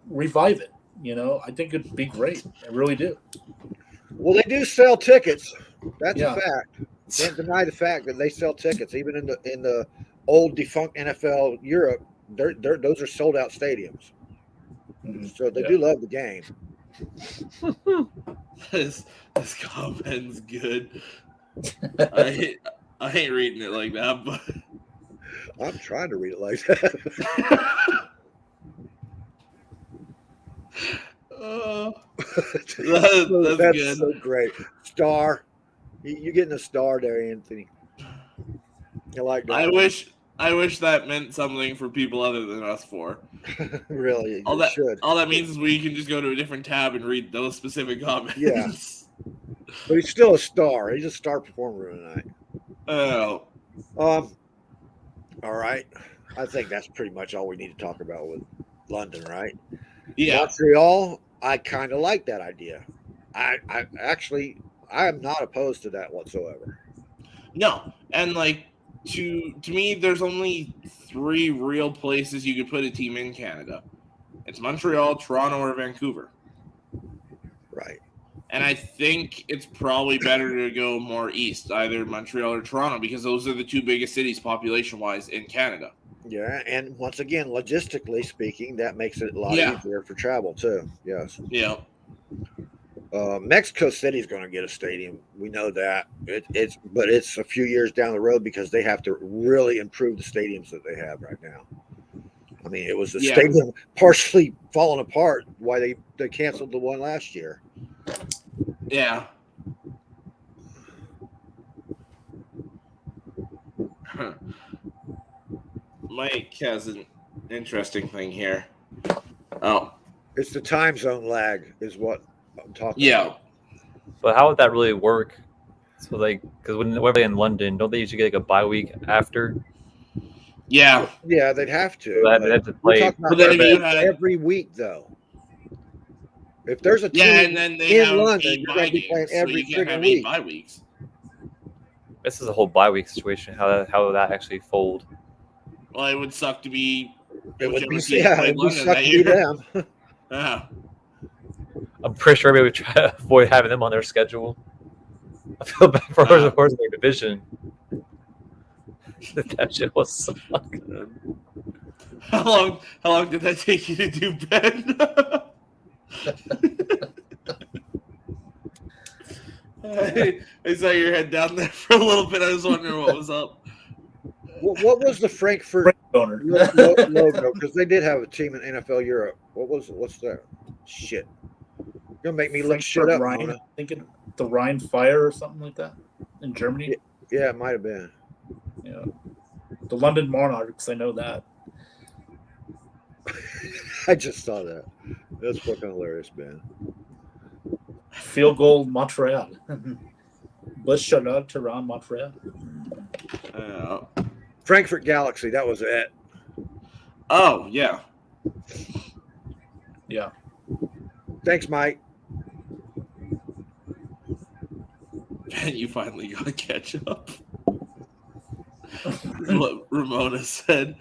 revive it. I think it'd be great. I really do. Well, they do sell tickets. That's a fact. Can't deny the fact that they sell tickets, even in the old defunct NFL Europe. Those are sold out stadiums. Mm-hmm. So they do love the game. This comment's good. I ain't reading it like that, but I'm trying to read it like that. That's good. So great. Star. You're getting a star there, Anthony. I like that. I wish that meant something for people other than us four. Really? All that means is we can just go to a different tab and read those specific comments. Yeah. But he's still a star. He's a star performer tonight. Oh. All right. I think that's pretty much all we need to talk about with London, right? Yeah. Montreal, I kind of like that idea. I am not opposed to that whatsoever. No. And to me, there's only 3 real places you could put a team in Canada. It's Montreal, Toronto, or Vancouver. Right. And I think it's probably better to go more east, either Montreal or Toronto, because those are the 2 biggest cities population-wise in Canada. Yeah, and once again, logistically speaking, that makes it a lot easier for travel too. Yes. Yeah. Mexico City's going to get a stadium. We know that. But it's a few years down the road because they have to really improve the stadiums that they have right now. I mean, it was the stadium partially falling apart why they canceled the one last year. Yeah. Mike has an interesting thing here. Oh. It's the time zone lag is what I'm talking about. But how would that really work? So because when they're in London, don't they usually get a bye week after? Yeah. Yeah, they'd have to. So they'd have to play. But then every week, though. If there's a team and then they in have London, you're going to be playing every freaking week. Bye weeks. This is a whole bye week situation. How would that actually fold? Well, it would suck to be. It would be suck to be them. Yeah. I'm pretty sure everybody would try to avoid having them on their schedule. I feel bad for the horse in their division. That shit was so fucking good. How long did that take you to do, Ben? I saw your head down there for a little bit. I was wondering what was up. What was the Frankfurt owner logo? Because they did have a team in NFL Europe. What's that? Shit. You're gonna make me look shit up, Rhine, Mona. thinking the Rhine Fire or something like that in Germany. Yeah, it might have been. Yeah, the London Monarchs. I know that. I just saw that. That's fucking hilarious, man. Field goal Montreal. Bus Chaleur Tehran Montreal. Frankfurt Galaxy. That was it. Oh yeah. Yeah. Thanks, Mike. And you finally got to catch up. What Ramona said.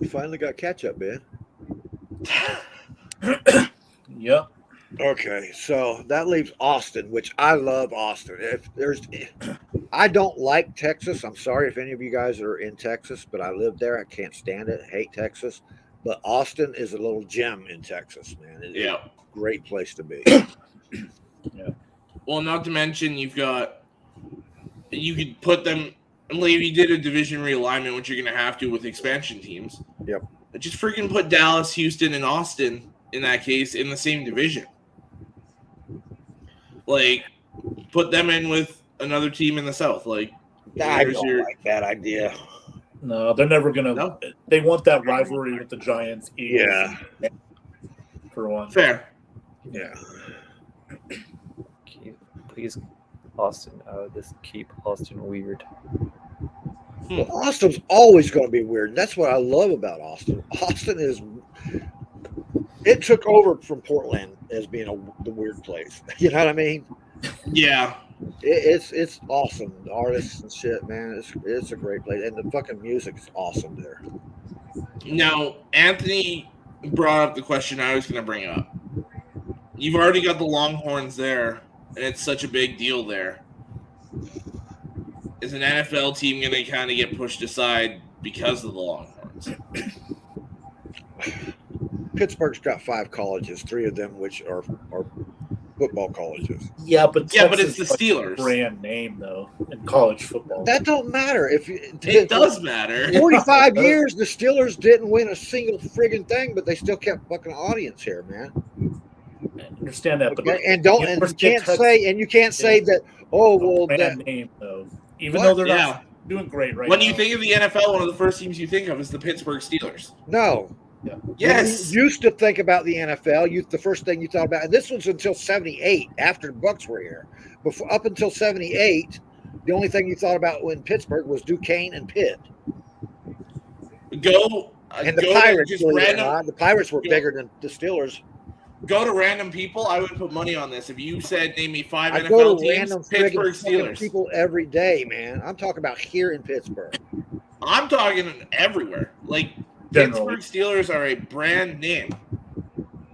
You finally got catch up, man. Yep. Okay, so that leaves Austin, which I love Austin. I don't like Texas. I'm sorry if any of you guys are in Texas, but I live there. I can't stand it. I hate Texas. But Austin is a little gem in Texas, man. It's a great place to be. Yeah. Well, not to mention you could put them, like if you did a division realignment, which you're going to have to with expansion teams. Yep. Just freaking put Dallas, Houston, and Austin in that case in the same division. Like, put them in with another team in the South. Like, I don't like that idea. No, they're never gonna. No. They want that rivalry with the Giants. Yeah. For one. Fair. Yeah. Please, Austin. Just keep Austin weird. Well, Austin's always going to be weird. And that's what I love about Austin. Austin is. It took over from Portland as being the weird place. You know what I mean? Yeah. It's awesome. The artists and shit, man. It's a great place. And the fucking music's awesome there. Now, Anthony brought up the question I was going to bring up. You've already got the Longhorns there, and it's such a big deal there. Is an NFL team going to kind of get pushed aside because of the Longhorns? Pittsburgh's got 5 colleges, 3 of them which are football colleges. Yeah, but it's the Steelers brand name though in college football. That don't matter. It does matter. 45 years, the Steelers didn't win a single friggin' thing, but they still kept fucking audience here, man. I understand that, okay? You can't say that. Oh well, brand name though. Even though they're not doing great right now. When you think of the NFL, one of the first teams you think of is the Pittsburgh Steelers. No. Yeah. Yes. You used to think about the NFL. The first thing you thought about, and this was until '78, after the Bucs were here. Up until '78, the only thing you thought about in Pittsburgh was Duquesne and Pitt. And the Pirates. The Pirates were bigger than the Steelers. Go to random people. I would put money on this. If you said name me 5 NFL teams, Pittsburgh Steelers. People every day, man. I'm talking about here in Pittsburgh. I'm talking everywhere. Like. Generally. Pittsburgh Steelers are a brand name.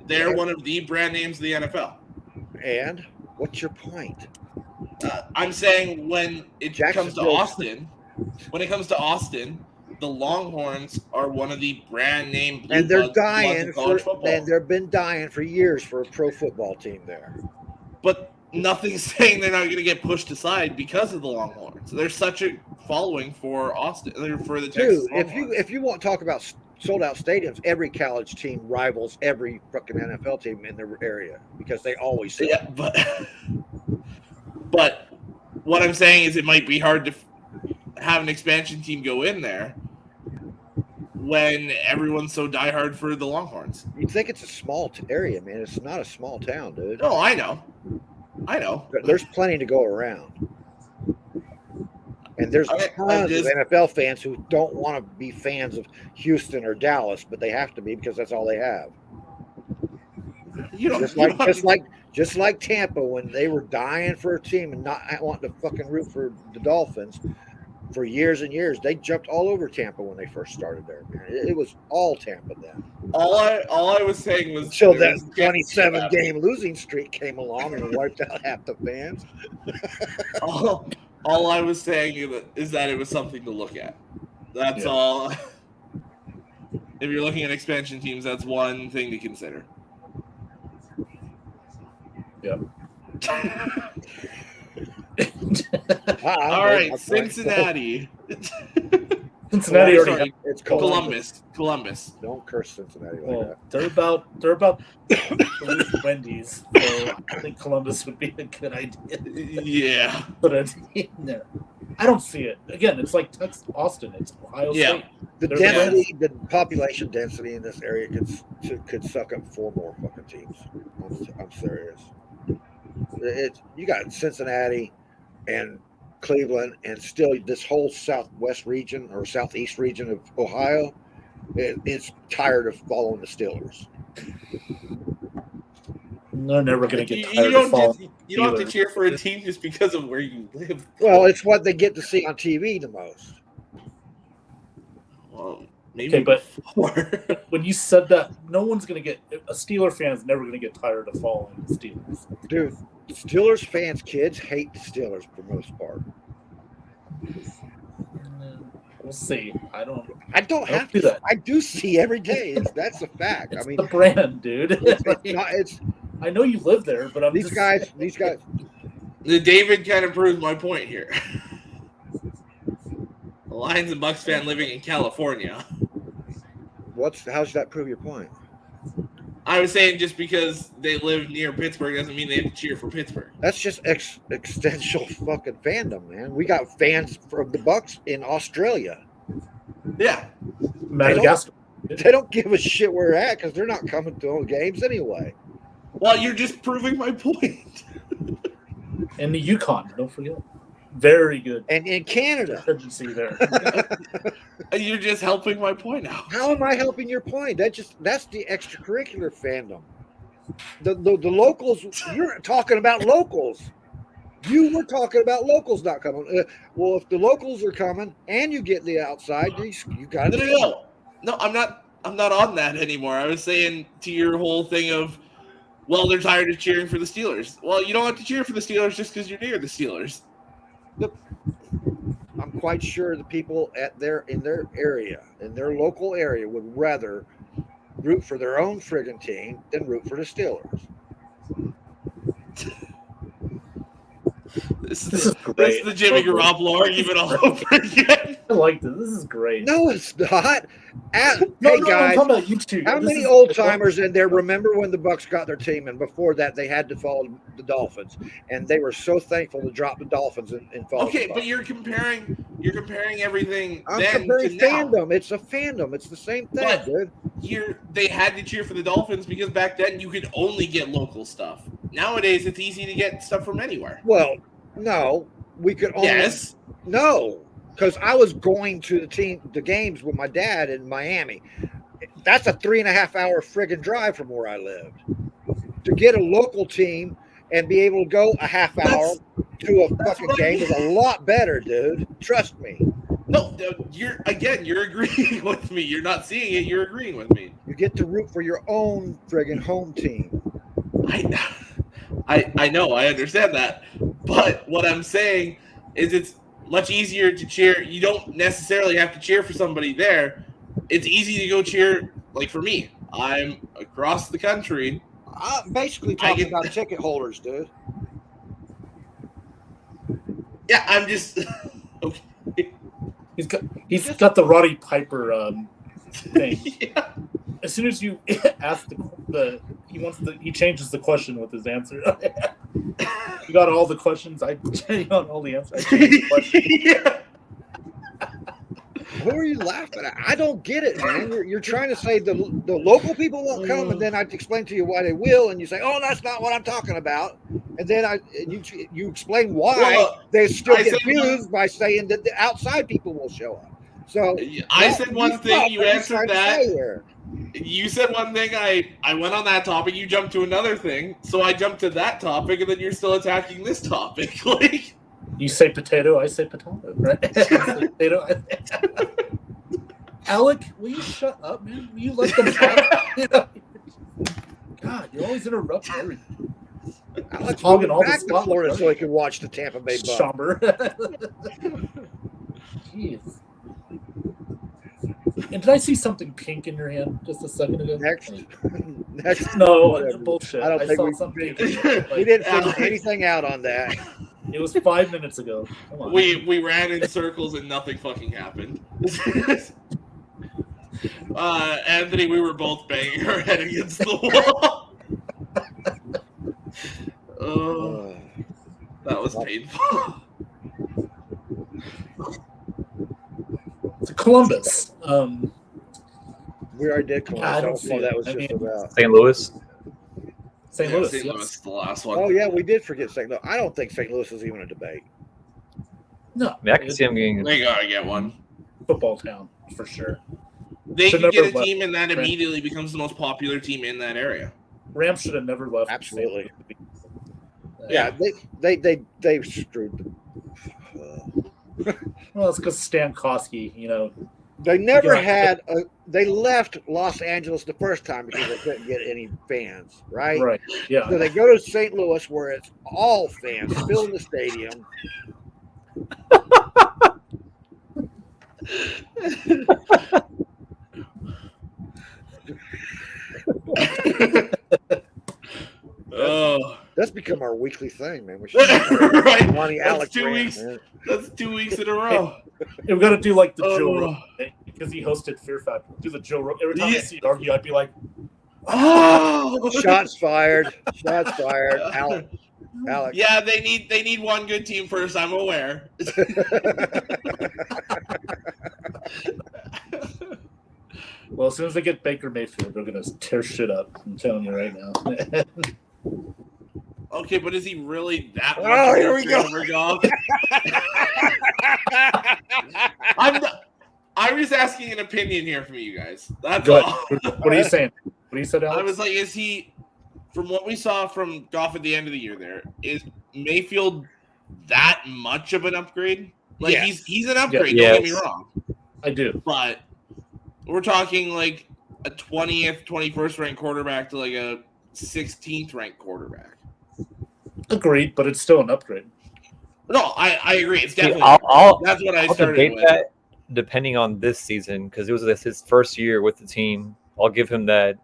They're one of the brand names of the NFL. And what's your point? I'm saying when it comes to Austin, the Longhorns are one of the brand name and they're dying and they've been dying for years for a pro football team there. But nothing's saying they're not going to get pushed aside because of the Longhorns. There's such a following for Austin, for the Texas Longhorns. If you want to talk about sold out stadiums, every college team rivals every fucking NFL team in their area because they always sell. Yeah, but what I'm saying is it might be hard to have an expansion team go in there when everyone's so diehard for the Longhorns. You think it's a small area, man. It's not a small town, dude. No, I know. There's plenty to go around. And there's tons of NFL fans who don't want to be fans of Houston or Dallas, but they have to be because that's all they have. Just like Tampa when they were dying for a team and not wanting to fucking root for the Dolphins for years and years. They jumped all over Tampa when they first started there, man. It was all Tampa then. All I was saying was until that 27 game losing streak came along and wiped out half the fans. All I was saying is that it was something to look at. That's all. If you're looking at expansion teams, that's one thing to consider. Yeah. All right, Cincinnati. Cincinnati already. Sorry, it's Columbus. Don't curse Cincinnati like Well, that. they're about Wendy's, so I think Columbus would be a good idea. Yeah, but no, I don't see it. Again, it's like Texas, Austin. It's Ohio State. The population density in this area could suck up 4 more fucking teams. I'm serious. You got Cincinnati and Cleveland, and still this whole southwest region or southeast region of Ohio is tired of following the Steelers. They're never going to get tired of following. You don't have to cheer for a team just because of where you live. Well, it's what they get to see on TV the most. Well, maybe. Okay, but when you said that, no one's going to get a Steeler fan's never going to get tired of following the Steelers. Dude, Steelers fans, kids hate the Steelers for the most part. We'll see. I don't have to. That. I do see every day. That's a fact. It's the brand, dude. It's I know you live there, but these guys. David kind of proves my point here. The Lions and Bucs fan living in California. How's that prove your point? I was saying just because they live near Pittsburgh doesn't mean they have to cheer for Pittsburgh. That's just existential fucking fandom, man. We got fans from the Bucs in Australia. Yeah. Madagascar. They don't give a shit where we're at because they're not coming to all games anyway. Well, you're just proving my point. And the Yukon, don't forget. Very good. And in Canada. Agency there. You're just helping my point out. How am I helping your point? That's the extracurricular fandom. The locals, you're talking about locals. You were talking about locals not coming. Well, if the locals are coming and you get the outside, you got to No, I'm not on that anymore. I was saying to your whole thing of, well, they're tired of cheering for the Steelers. Well, you don't have to cheer for the Steelers just because you're near the Steelers. I'm quite sure the people in their area, in their local area, would rather root for their own friggin' team than root for the Steelers. This is great. This is the Jimmy Garoppolo argument all over again. I like this. This is great. No, it's not. Hey, I'm guys, talking about you two. how many old timers in there remember when the Bucs got their team, and before that they had to follow the Dolphins, and they were so thankful to drop the Dolphins and follow. Okay, but you're comparing everything. I'm comparing fandom. It's a fandom. It's the same thing, but dude. They had to cheer for the Dolphins because back then you could only get local stuff. Nowadays it's easy to get stuff from anywhere. Well, no, we could only. Yes. No. Because I was going to the games with my dad in Miami. That's a 3.5 hour friggin' drive from where I lived. To get a local team and be able to go a half hour to a fucking game is a lot better, dude. Trust me. No, you're agreeing with me. You're not seeing it. You're agreeing with me. You get to root for your own friggin' home team. I know. I understand that. But what I'm saying is it's much easier to cheer. You don't necessarily have to cheer for somebody there. It's easy to go cheer. Like for me, I'm across the country. I'm basically talking about ticket holders, dude. Yeah, I'm just. Okay. He's got the Roddy Piper thing. Yeah. As soon as you ask he changes the question with his answer. You got all the questions. You got all the answers. I changed the question. Yeah. Who are you laughing at? I don't get it, man. You're trying to say the local people won't come, and then I explain to you why they will, and you say, "Oh, that's not what I'm talking about," and then you explain why they still get views by saying that the outside people will show up. So I said one thing, you answered that. You said one thing, I went on that topic, you jumped to another thing, so I jumped to that topic, and then you're still attacking this topic. Like, you say potato, I say potato, right? Potato. Alec, will you shut up, man? Will you let them talk? God, you always interrupt everything. Alex hogging all back to Florida so he can watch the Tampa Bay Bucs. Somber. Jeez. And did I see something pink in your hand just a second ago? Next. No, Whatever. bullshit. I don't think saw we- something. We didn't figure anything out on that. It was 5 minutes ago. Come on. We ran in circles and nothing fucking happened. Anthony, we were both banging our head against the wall. That was painful. Columbus. We already did Columbus. I don't see that it. was I just mean- about. St. Louis. St. Louis. St. yes. Louis is the last one. Oh yeah, we did forget St. Louis. I don't think St. Louis is even a debate. No. I mean, I can see him getting. They gotta get one. Football town, for sure. They Should can get a never team, and that left. immediately becomes the most popular team in that area. Rams should have never left. Absolutely. St. Louis. Yeah, they screwed them. Well, it's because Stan Kosky, They never Yeah. had. They left Los Angeles the first time because they couldn't get any fans, right? Right. Yeah. So they go to St. Louis where it's all fans filling the stadium. Oh, That's become our weekly thing, man. We should right. Money That's Alex 2 Grant, weeks. man. That's 2 weeks in a row. We've got to do like the Oh. Joe Rogan thing, because he hosted Fear Factor. Do the Joe Rogan. Every time I Yeah. see argue, I'd be like, Oh, Shots fired. Shots fired. Alex. yeah, they need one good team first. I'm aware. well, as soon as they get Baker Mayfield, they're going to tear shit up. I'm telling you right now. Okay, but is he really that much? Oh, of a here we go. Trevor Goff? I'm just asking an opinion here from you guys. That's Go all. What are you saying? What you said, Alex? I was like, is he, from what we saw from Goff at the end of the year there, is Mayfield that much of an upgrade? Like, Yes. he's an upgrade, Yes. don't get me wrong. I do. But we're talking like a 20th, 21st ranked quarterback to like a 16th ranked quarterback. Agreed, but it's still an upgrade. No, I agree. It's definitely that's what I I'll started debate with. that depending on this season because it was his first year with the team. I'll give him that.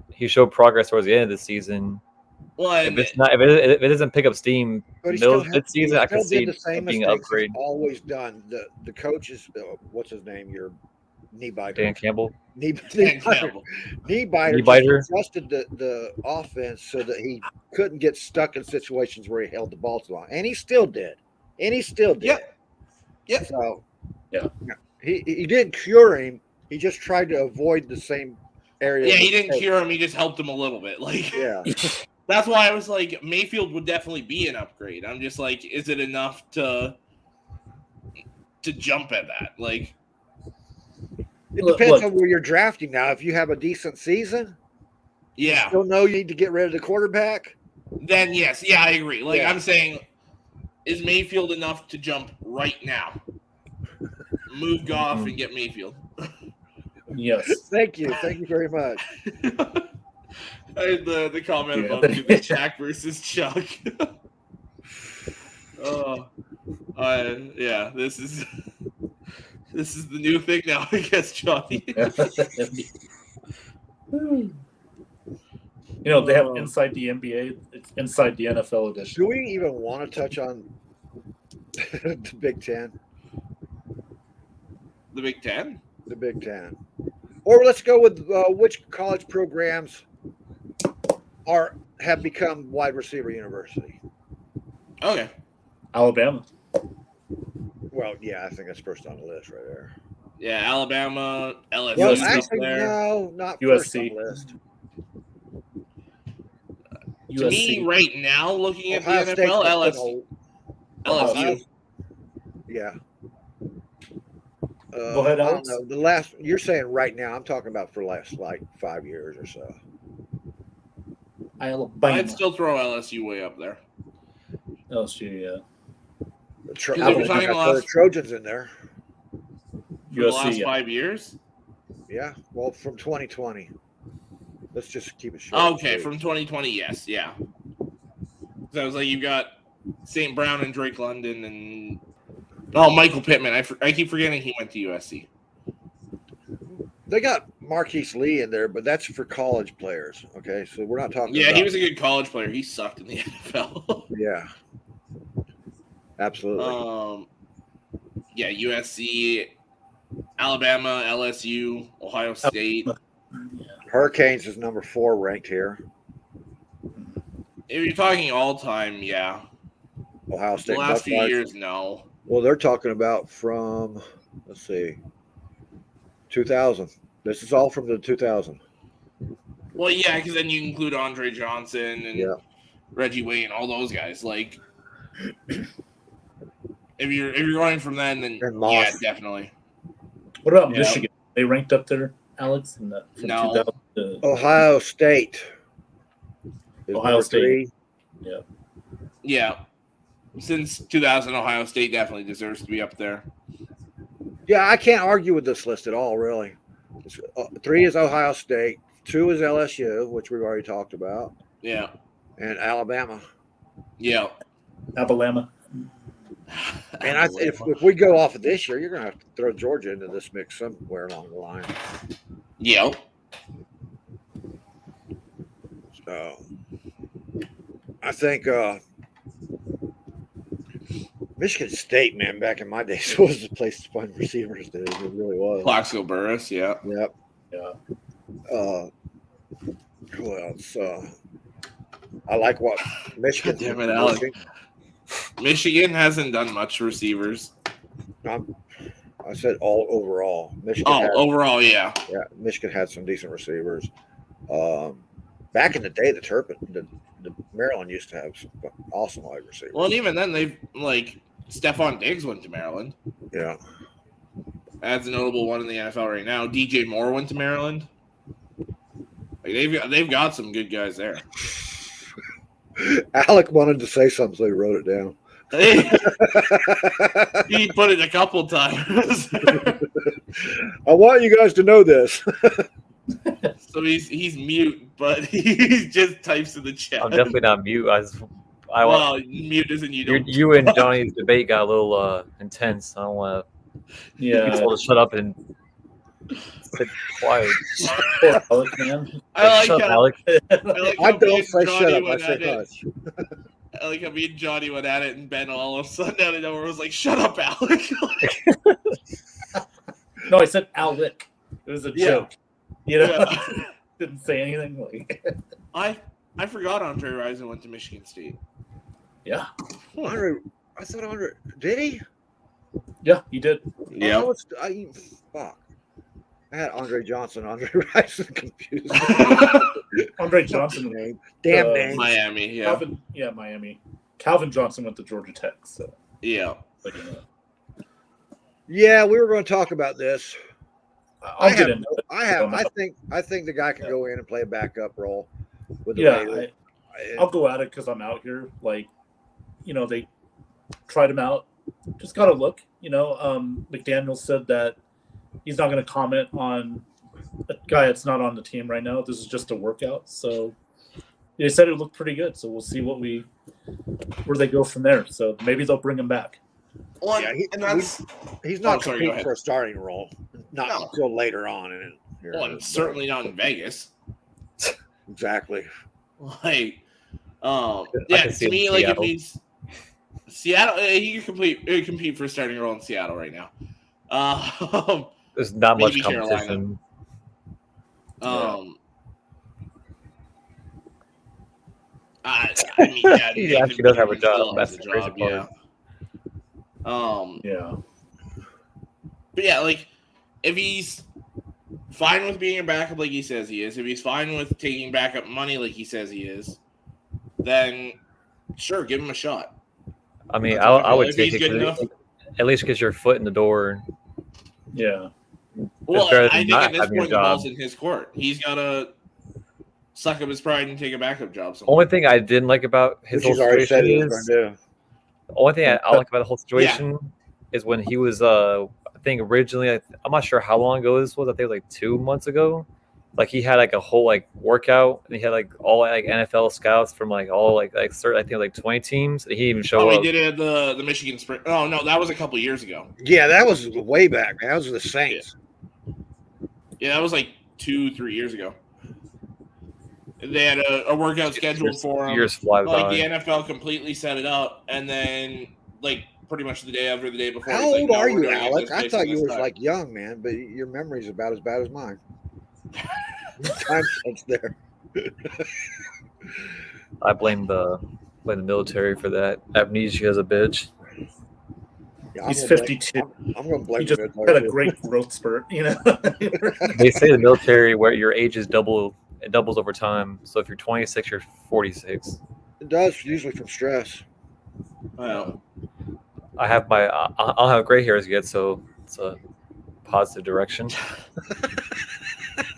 He showed progress towards the end of the season. Well, If it doesn't pick up steam But he middle still mid season, I can still see did the same it being an mistakes upgrade. he's always done. The coach is what's his name? Your knee biter. Dan Campbell. Knee Dan biter. Campbell. Knee biter. Knee biter. Just adjusted the offense so that he couldn't get stuck in situations where he held the ball too long, and he still did. Yep. So Yeah. he didn't cure him. He just tried to avoid the same area. Yeah, he didn't cure him. He just helped him a little bit. Like, Yeah. that's why I was like, Mayfield would definitely be an upgrade. I'm just like, is it enough to jump at that? Like, It depends on where you're drafting now. If you have a decent season, yeah, still know you need to get rid of the quarterback. then yes, yeah, I agree. Like, Yeah. I'm saying, is Mayfield enough to jump right now? Move Goff and get Mayfield. Yes. Thank you very much. I had the comment Yeah. about the Shaq versus Chuck. Yeah, this is the new thing now, I guess, Johnny. They have Inside the NBA. It's Inside the NFL edition. Do we even want to touch on the Big Ten? The Big Ten? The Big Ten. Or let's go with which college programs have become wide receiver university. Okay. Alabama. Well, yeah, I think that's first on the list right there. Yeah, Alabama, LSU. Well, is up actually, there. no, not USC. first on the list. To me, right now, looking at Ohio the State's NFL, been LSU. Yeah. Go ahead, I don't Alex. know. You're saying right now. I'm talking about for the last like 5 years or so. Alabama. I'd still throw LSU way up there. LSU, yeah. They were talking The Trojans in there. For the last 5 years? Yeah. Well, from 2020. Let's just keep it short. Okay, from 2020, yes, yeah. So I was like, you've got St. Brown and Drake London and Michael Pittman. I keep forgetting he went to USC. They got Marquise Lee in there, but that's for college players. Okay, so we're not talking. Yeah, he was a good college player. He sucked in the NFL. Yeah, absolutely. Yeah, USC, Alabama, LSU, Ohio State. Hurricanes is number 4 ranked here. If you're talking all time, yeah. Ohio State. The last few years, no. Well, they're talking about from, let's see, 2000. This is all from the 2000. Well, yeah, because then you include Andre Johnson and Reggie Wayne, all those guys. Like, if you're going from then yeah, definitely. What about Michigan? They ranked up there, Alex? In the, no. Ohio State. Ohio State. 3. Yeah. Since 2000, Ohio State definitely deserves to be up there. Yeah, I can't argue with this list at all, really. 3 is Ohio State. 2 is LSU, which we've already talked about. Yeah. And Alabama. Yeah. Alabama. And if we go off of this year, you're going to have to throw Georgia into this mix somewhere along the line. Yeah. So I think Michigan State, man, back in my days, was the place to find receivers, dude. It really was. Plaxico Burress, yeah. Yep. Yeah. Who else? I like what Michigan. Damn it, Alex. Michigan hasn't done much receivers. I said all overall. Overall, yeah. Yeah, Michigan had some decent receivers. Back in the day, the Maryland used to have some awesome wide receivers. Well, and even then, they've Stephon Diggs went to Maryland. Yeah, that's a notable one in the NFL right now. DJ Moore went to Maryland. They've got some good guys there. Alec wanted to say something, so he wrote it down. He put it a couple times. I want you guys to know this. So he's mute, but he just types in the chat. I'm definitely not mute. Mute isn't you. You and Johnny's debate got a little intense. I don't want to. People to shut up and sit quiet. Alec, man. I like how Alec. I don't say shut up. I say hush. I like how me and Johnny went at it, and Ben all of a sudden out of nowhere was like, "Shut up, Alec." No, I said Alec. It was a joke. You know, didn't say anything. I forgot Andre Rison went to Michigan State. Yeah, I thought Andre did he? Yeah, he did. Yeah. Fuck. I had Andre Johnson, Andre Rison confused. Andre Johnson name. Damn name. Miami. Yeah. Miami. Calvin Johnson went to Georgia Tech. So yeah. But, yeah, we were going to talk about this. I think the guy can go in and play a backup role with the Raiders. I'll go at it because I'm out here. They tried him out. Just got to look. McDaniel said that he's not going to comment on a guy that's not on the team right now. This is just a workout. So they said it looked pretty good. So we'll see where they go from there. So maybe they'll bring him back. Well, he's not competing for a starting role. Not until later on. And certainly not in Vegas. Exactly. To me, if he's Seattle, he can compete for a starting role in Seattle right now. There's not much competition. He actually does have a job. That's the crazy part. But yeah, if he's fine with being a backup like he says he is, if he's fine with taking backup money like he says he is, then sure, give him a shot. I mean, I would take it at least get your foot in the door. Yeah. Well, I think at this point the ball's in his court. He's got to suck up his pride and take a backup job somewhere. Only thing I didn't like about his whole situation is the only thing I like about the whole situation is when he was I think originally I'm not sure how long ago this was. I think it was 2 months ago. He had a whole workout and he had all NFL scouts from all certain, I think 20 teams. He didn't even show up. He did it at the Michigan Spring. Oh no, that was a couple years ago. Yeah, that was way back, man. That was the Saints. Yeah, that was like 2-3 years ago. They had a workout scheduled for him. Years fly by. The NFL completely set it up, and then pretty much the day after, the day before. How old are you, Alec? I thought you were young, man, but your memory's about as bad as mine. Time sense there. I blame the military for that. Amnesia as a bitch. Yeah, he's 52. I'm going to blame. He just had a great growth spurt, you know. They say the military where your age is doubles over time. So if you're 26, you're 46. It does, usually from stress. Well, I don't have gray hairs yet, so it's a positive direction.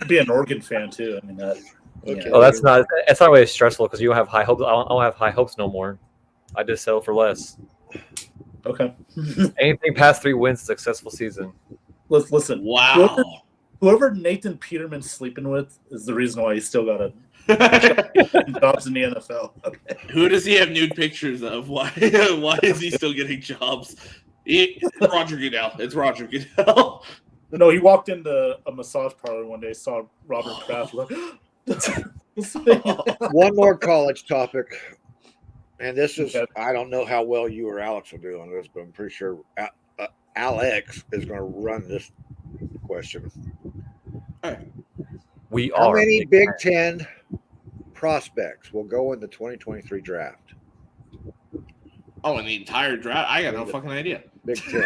Be an Oregon fan too. I mean that. Okay. Yeah. Oh, it's not really stressful because you don't have high hopes. I don't have high hopes no more. I just settle for less. Okay. Anything past 3 wins, successful season. Listen. Wow. Whoever Nathan Peterman's sleeping with is the reason why he's still got a jobs in the NFL. Okay. Who does he have nude pictures of? Why is he still getting jobs? Roger Goodell. It's Roger Goodell. No, he walked into a massage parlor one day, saw Robert Kraft. One more college topic, and this is I don't know how well you or Alex will do on this, but I'm pretty sure Alex is going to run this question. How many Big Ten prospects will go in the 2023 draft? Oh, in the entire draft? I got no fucking idea. Big Ten.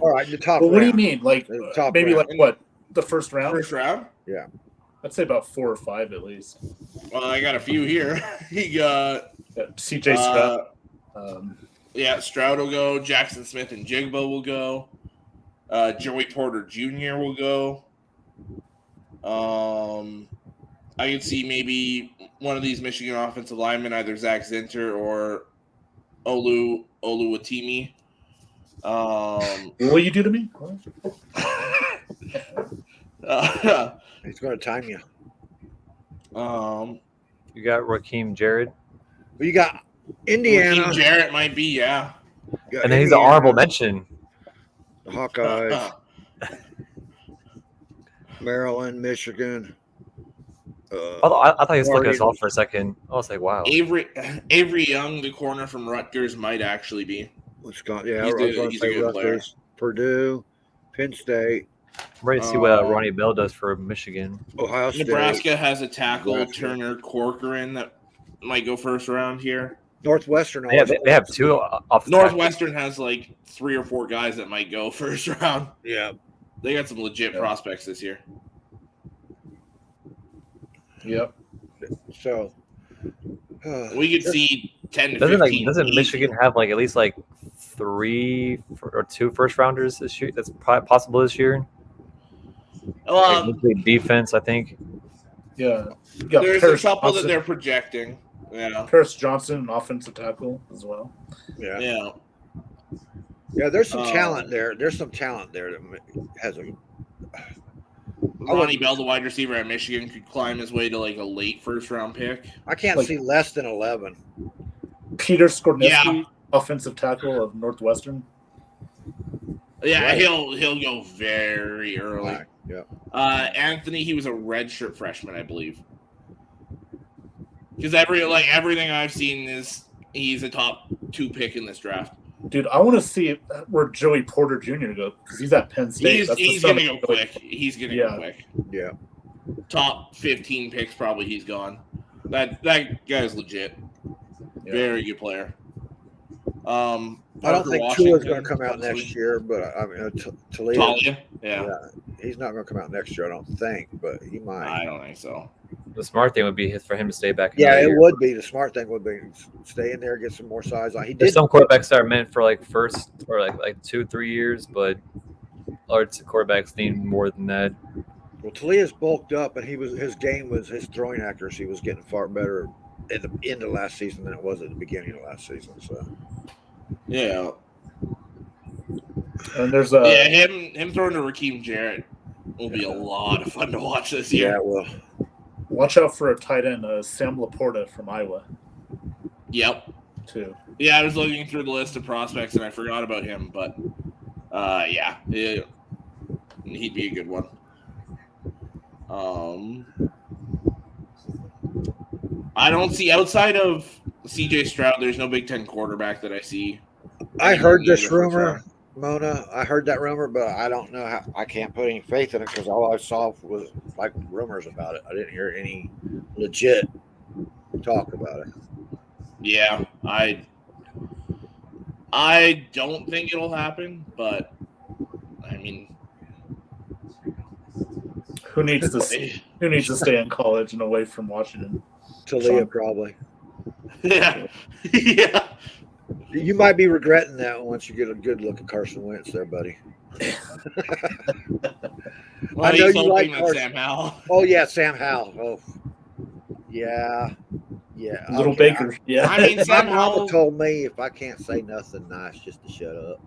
All right, the top. Well, what do you mean? Like maybe round. like what? The first round? First round? Yeah. I'd say about 4 or 5 at least. Well, I got a few here. He got CJ Stroud. Stroud will go. Jackson Smith and Jigba will go. Joey Porter Jr. will go. I could see maybe one of these Michigan offensive linemen, either Zach Zinter or Olu Watimi. What will you do to me? He's going to time you. You got Raheem Jarrett. Well, you got Indiana. Raheem Jarrett might be, yeah. And then he's an honorable mention. The Hawkeyes. Maryland, Michigan. I thought he was looking us off for a second. I was like, wow. Avery Young, the corner from Rutgers, might actually be. Wisconsin, yeah, he's a good player. Purdue, Penn State. I'm ready to see what Ronnie Bell does for Michigan. Ohio State. Nebraska has a tackle, Turner Corcoran, that might go first round here. Northwestern. They have 2 off the Northwestern has like 3 or 4 guys that might go first round. Yeah. They got some legit prospects this year. Yep. So we could see 10 to 15. Doesn't Michigan have like at least like 3 or 2 first rounders this year? That's possible this year. Defense, I think. Yeah. There's Paris a couple Johnson. that they're projecting. Yeah. Paris Johnson, an offensive tackle as well. Yeah. Yeah, there's some talent there. There's some talent there that has a. Ronnie Bell, the wide receiver at Michigan, could climb his way to like a late first round pick. I can't see less than 11. Peter Skornowski, offensive tackle of Northwestern. Yeah, Right. he'll go very early. Right. Yeah. Anthony, he was a redshirt freshman, I believe. Because everything I've seen is he's a top 2 pick in this draft. Dude, I want to see where Joey Porter Jr. goes because he's at Penn State. He's going to go quick. He's going to go quick. Yeah. Top 15 picks, probably he's gone. That guy's legit. Yeah. Very good player. I don't think Tua's going to come out next year, but I mean, Talia. Yeah. He's not going to come out next year, I don't think, but he might. I don't think so. The smart thing would be for him to stay back. Yeah, it would be. The smart thing would be stay in there, get some more size on. There's some quarterbacks that are meant for like first or like 2-3 years, but other quarterbacks need more than that. Well, Talia's bulked up, and his throwing accuracy was getting far better at the end of last season than it was at the beginning of last season. So, yeah. And there's him throwing to Raheem Jarrett will be a lot of fun to watch this year. Yeah, well. Watch out for a tight end, Sam Laporta from Iowa. Yep. Too. Yeah, I was looking through the list of prospects and I forgot about him, but he'd be a good one. I don't see outside of CJ Stroud. There's no Big Ten quarterback that I see. I heard this rumor, Mona. I heard that rumor, but I don't know how. I can't put any faith in it because all I saw was like rumors about it. I didn't hear any legit talk about it. Yeah, I don't think it'll happen, but I mean, who needs to stay in college and away from Washington? Talia, probably. Yeah, yeah. You might be regretting that once you get a good look at Carson Wentz, there, buddy. Well, I know you like Sam Howell. Oh yeah, Sam Howell. Oh, yeah. Little Baker. Yeah. I mean, Sam Howell told me if I can't say nothing nice, just to shut up.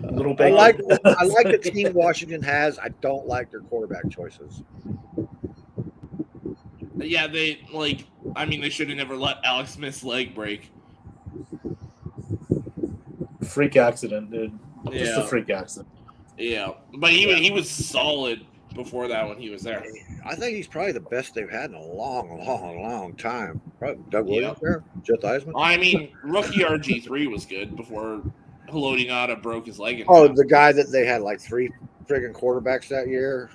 Little Baker. I like the team Washington has. I don't like their quarterback choices. Yeah, they should have never let Alex Smith's leg break. Freak accident, dude. Just a freak accident. Yeah, but he was solid before that when he was there. I think he's probably the best they've had in a long time. Probably Doug Williams there, Jeff Eisman. I mean, rookie RG3 was good before Haloti Ngata broke his leg. The guy that they had like 3 friggin' quarterbacks that year,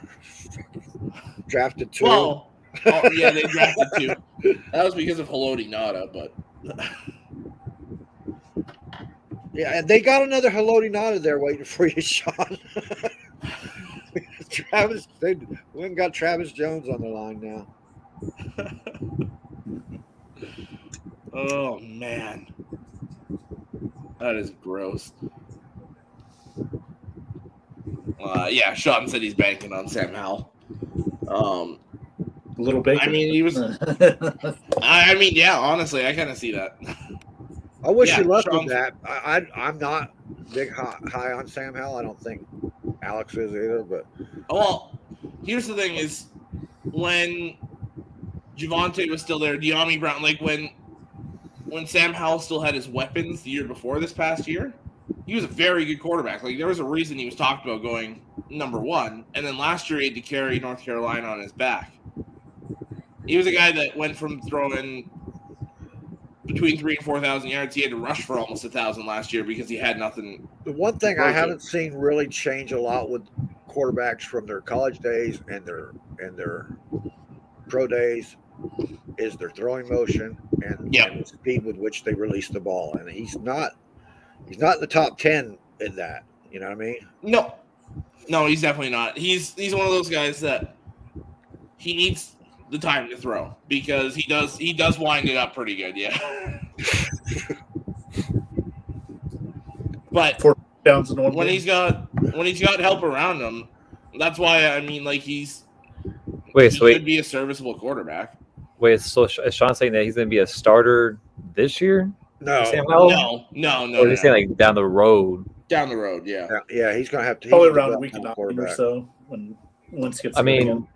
drafted 2. Well, yeah, they drafted 2. That was because of Haloti Ngata, but yeah, and they got another Haloti Ngata there waiting for you, Sean. They went and got Travis Jones on the line now. Oh man, that is gross. Yeah, Sean said he's banking on Sam Howell. Little Baker. I mean, he was. I mean, yeah. Honestly, I kind of see that. I wish you luck with that. I'm not big high on Sam Howell. I don't think Alex is either. But here's the thing: is when Javonte was still there, De'Ami Brown, like when Sam Howell still had his weapons the year before this past year, he was a very good quarterback. Like there was a reason he was talked about going number 1, and then last year he had to carry North Carolina on his back. He was a guy that went from throwing between 3,000 and 4,000 yards. He had to rush for almost 1,000 last year because he had nothing. The one thing I haven't seen really change a lot with quarterbacks from their college days and their pro days is their throwing motion and the speed with which they release the ball. And he's not in the top 10 in that. You know what I mean? No, he's definitely not. He's one of those guys that he needs the time to throw because he does wind it up pretty good, yeah. But 4 downs in 1 when he's got help around him, that's why I mean like he could be a serviceable quarterback. Wait, so is Sean saying that he's going to be a starter this year? No. Or is he saying like down the road? Down the road, yeah. Yeah, he's going to have to probably around week 9 or so when Wentz gets. I mean.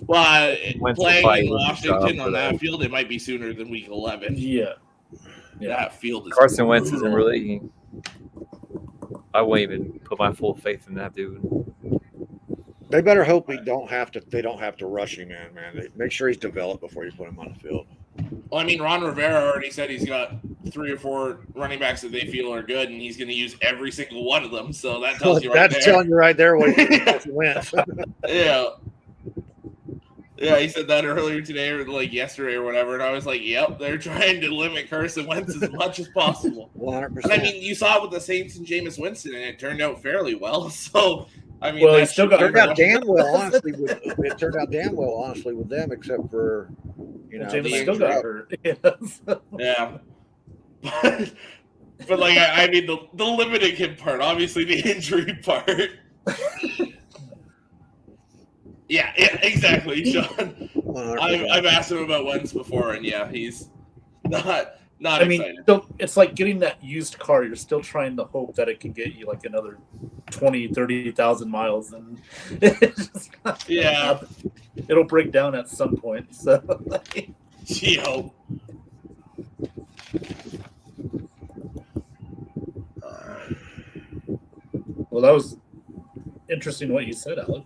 Well, playing in Washington on that field, it might be sooner than week 11. Yeah. That field is Carson Wentz isn't really. I won't even put my full faith in that dude. They better hope they don't have to rush him in, man. Make sure he's developed before you put him on the field. Well, I mean, Ron Rivera already said he's got 3 or 4 running backs that they feel are good, and he's going to use every single one of them. So that tells you right there. That's telling you right there what he wins. Yeah. Yeah, he said that earlier today or like yesterday or whatever, and I was like, yep, they're trying to limit Carson Wentz as much as possible. 100%. And I mean, you saw it with the Saints and Jameis Winston, and it turned out fairly well. So, I mean, it turned out damn well, honestly. It turned out damn well, honestly, with them, except for Jameis still got hurt. Yeah. But like, I mean, the limiting him part, obviously, the injury part. Yeah, exactly, Sean. I've asked him about Wentz before, and yeah, he's not excited. It's like getting that used car. You're still trying to hope that it can get you like another 20,000, 30,000 miles, and it'll break down at some point. So, Gee-ho. Well, that was interesting what you said, Alec.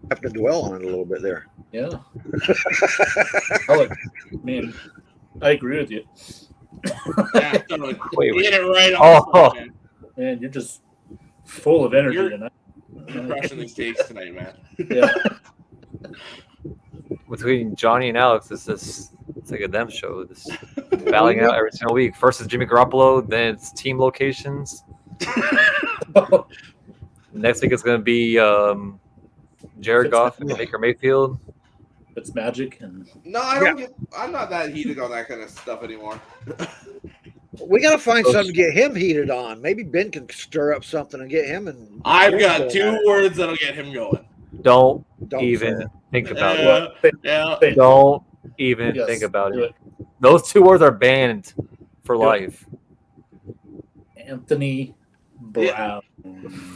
Have to dwell on it a little bit there. Yeah. Alec, man, I agree with you. Yeah, totally. Wait. You hit it right on the spot, man. Man, you're just full of energy You're tonight. crushing these takes tonight, man. Yeah. Between Johnny and Alex, it's like a them show. This battling out every single week. First is Jimmy Garoppolo, then it's team locations. Next week it's going to be Jared Goff and Baker Mayfield. It's magic. And No, I don't I'm not that heated on that kind of stuff anymore. We got to find something to get him heated on. Maybe Ben can stir up something and get him. And I've got 2 words that'll get him going. Don't even think about it. Yeah. Don't even think about it. Those 2 words are banned for life. Anthony Brown.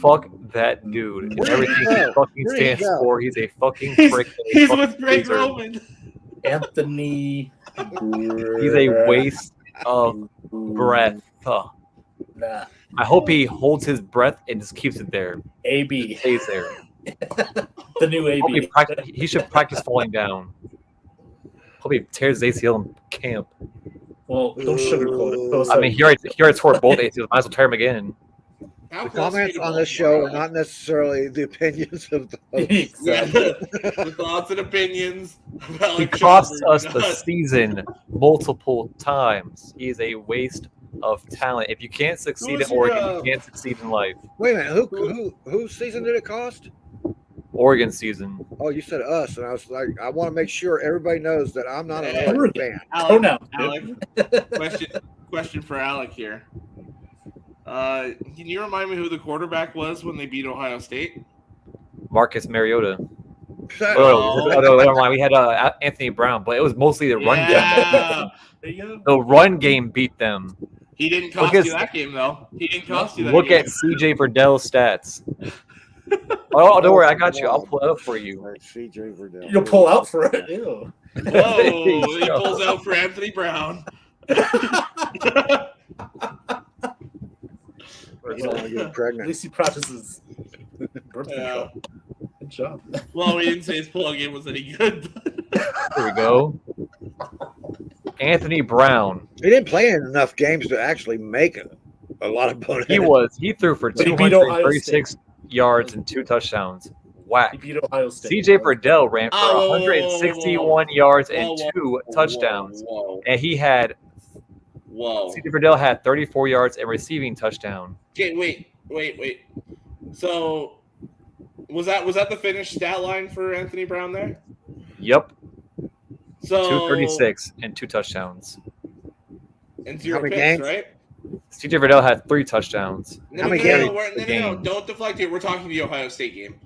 Fuck that dude. And everything he fucking stands for. He's a fucking prick. He's with Greg Roman. Anthony He's a waste of breath. Nah. I hope he holds his breath and just keeps it there. AB. Stays there. The new AB. He should practice falling down. Hope he tears his ACL in camp. Well, don't sugarcoat it. I mean, he already tore both ACLs. Might as well tear him again. The comments on this show are not necessarily the opinions of the host. Exactly. The thoughts and opinions. He cost us the season multiple times. He's a waste of talent. If you can't succeed in Oregon, you can't succeed in life. Wait a minute. Whose season did it cost? Oregon season. Oh, you said us, and I was like, I want to make sure everybody knows that I'm not an Oregon fan. Alec, question for Alec here. Can you remind me who the quarterback was when they beat Ohio State? Marcus Mariota. Never mind. We had Anthony Brown, but it was mostly the run game. The run game beat them. He didn't cost you that game, though. He didn't cost you that Look game. at CJ Verdell's stats. Oh, don't worry. I got you. I'll pull it up for you. CJ Verdell. You'll pull out for it. Ew. Whoa, he pulls out for Anthony Brown. At least he practices birth control. Good job. Well, we didn't say his pull-out game was any good. There we go. Anthony Brown. He didn't play in enough games to actually make a lot of bonus. He threw for 236 yards and 2 touchdowns. Whack. He beat Ohio State. CJ Verdell ran for 161 yards and 2 touchdowns. And he had CJ Verdell had 34 yards and receiving touchdown. Okay, wait. So was that the finished stat line for Anthony Brown there? Yep. So 236 and 2 touchdowns. And 0 picks, right? CJ Verdell had 3 touchdowns. No, don't deflect here. We're talking the Ohio State game.